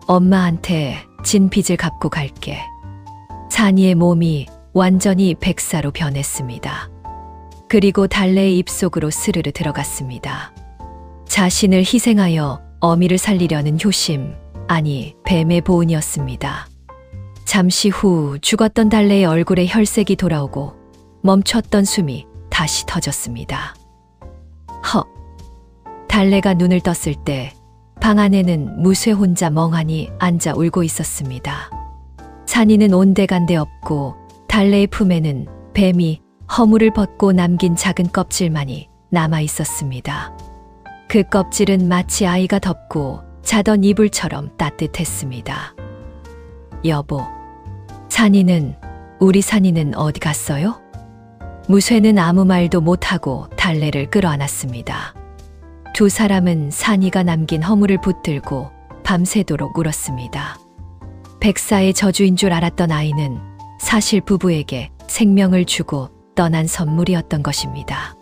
Speaker 4: 엄마한테 진 빚을 갚고 갈게. 산이의 몸이 완전히 백사로 변했습니다. 그리고 달래의 입속으로 스르르 들어갔습니다. 자신을 희생하여 어미를 살리려는 효심, 아니 뱀의 보은이었습니다. 잠시 후 죽었던 달래의 얼굴에 혈색이 돌아오고 멈췄던 숨이 다시 터졌습니다. 달래가 눈을 떴을 때 방 안에는 무쇠 혼자 멍하니 앉아 울고 있었습니다. 산이는 온데간데 없고 달래의 품에는 뱀이 허물을 벗고 남긴 작은 껍질만이 남아 있었습니다. 그 껍질은 마치 아이가 덮고 자던 이불처럼 따뜻했습니다. 여보, 우리 산이는 어디 갔어요? 무쇠는 아무 말도 못하고 달래를 끌어안았습니다. 두 사람은 산이가 남긴 허물을 붙들고 밤새도록 울었습니다. 백사의 저주인 줄 알았던 아이는 사실 부부에게 생명을 주고 떠난 선물이었던 것입니다.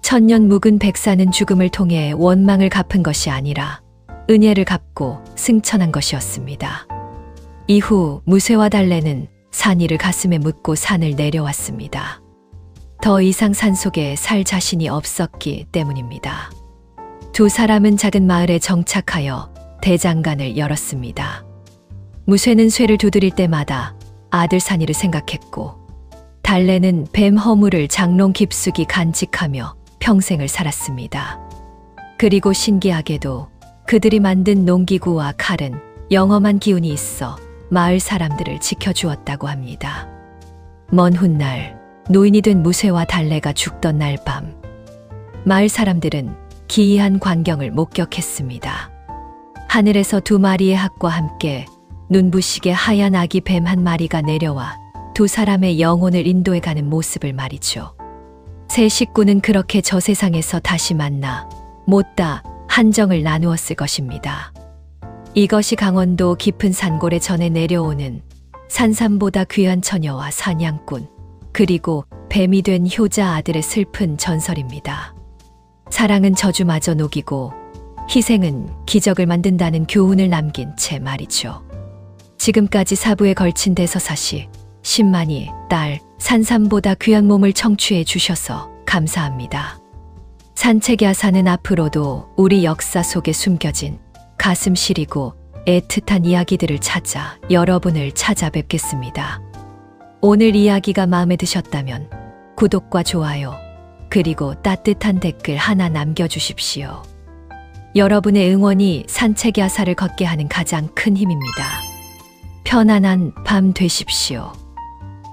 Speaker 4: 천년 묵은 백사는 죽음을 통해 원망을 갚은 것이 아니라 은혜를 갚고 승천한 것이었습니다. 이후 무쇠와 달래는 산이를 가슴에 묻고 산을 내려왔습니다. 더 이상 산속에 살 자신이 없었기 때문입니다. 두 사람은 작은 마을에 정착하여 대장간을 열었습니다. 무쇠는 쇠를 두드릴 때마다 아들 산이를 생각했고, 달래는 뱀 허물을 장롱 깊숙이 간직하며 평생을 살았습니다. 그리고 신기하게도 그들이 만든 농기구와 칼은 영험한 기운이 있어 마을 사람들을 지켜주었다고 합니다. 먼 훗날 노인이 된 무쇠와 달래가 죽던 날 밤, 마을 사람들은 기이한 광경을 목격했습니다. 하늘에서 두 마리의 학과 함께 눈부시게 하얀 아기 뱀 한 마리가 내려와 두 사람의 영혼을 인도해가는 모습을 말이죠. 세 식구는 그렇게 저 세상에서 다시 만나 못다 한정을 나누었을 것입니다. 이것이 강원도 깊은 산골에 전해 내려오는 산삼보다 귀한 처녀와 사냥꾼, 그리고 뱀이 된 효자 아들의 슬픈 전설입니다. 사랑은 저주마저 녹이고 희생은 기적을 만든다는 교훈을 남긴 채 말이죠. 지금까지 사부에 걸친 대서사시 10만이 딸 산삼보다 귀한 몸을 청취해 주셔서 감사합니다. 산책야사는 앞으로도 우리 역사 속에 숨겨진 가슴 시리고 애틋한 이야기들을 찾아 여러분을 찾아뵙겠습니다. 오늘 이야기가 마음에 드셨다면 구독과 좋아요, 그리고 따뜻한 댓글 하나 남겨주십시오. 여러분의 응원이 산책 야사를 걷게 하는 가장 큰 힘입니다. 편안한 밤 되십시오.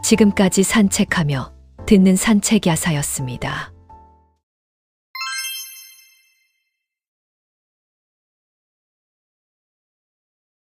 Speaker 4: 지금까지 산책하며 듣는 산책 야사였습니다.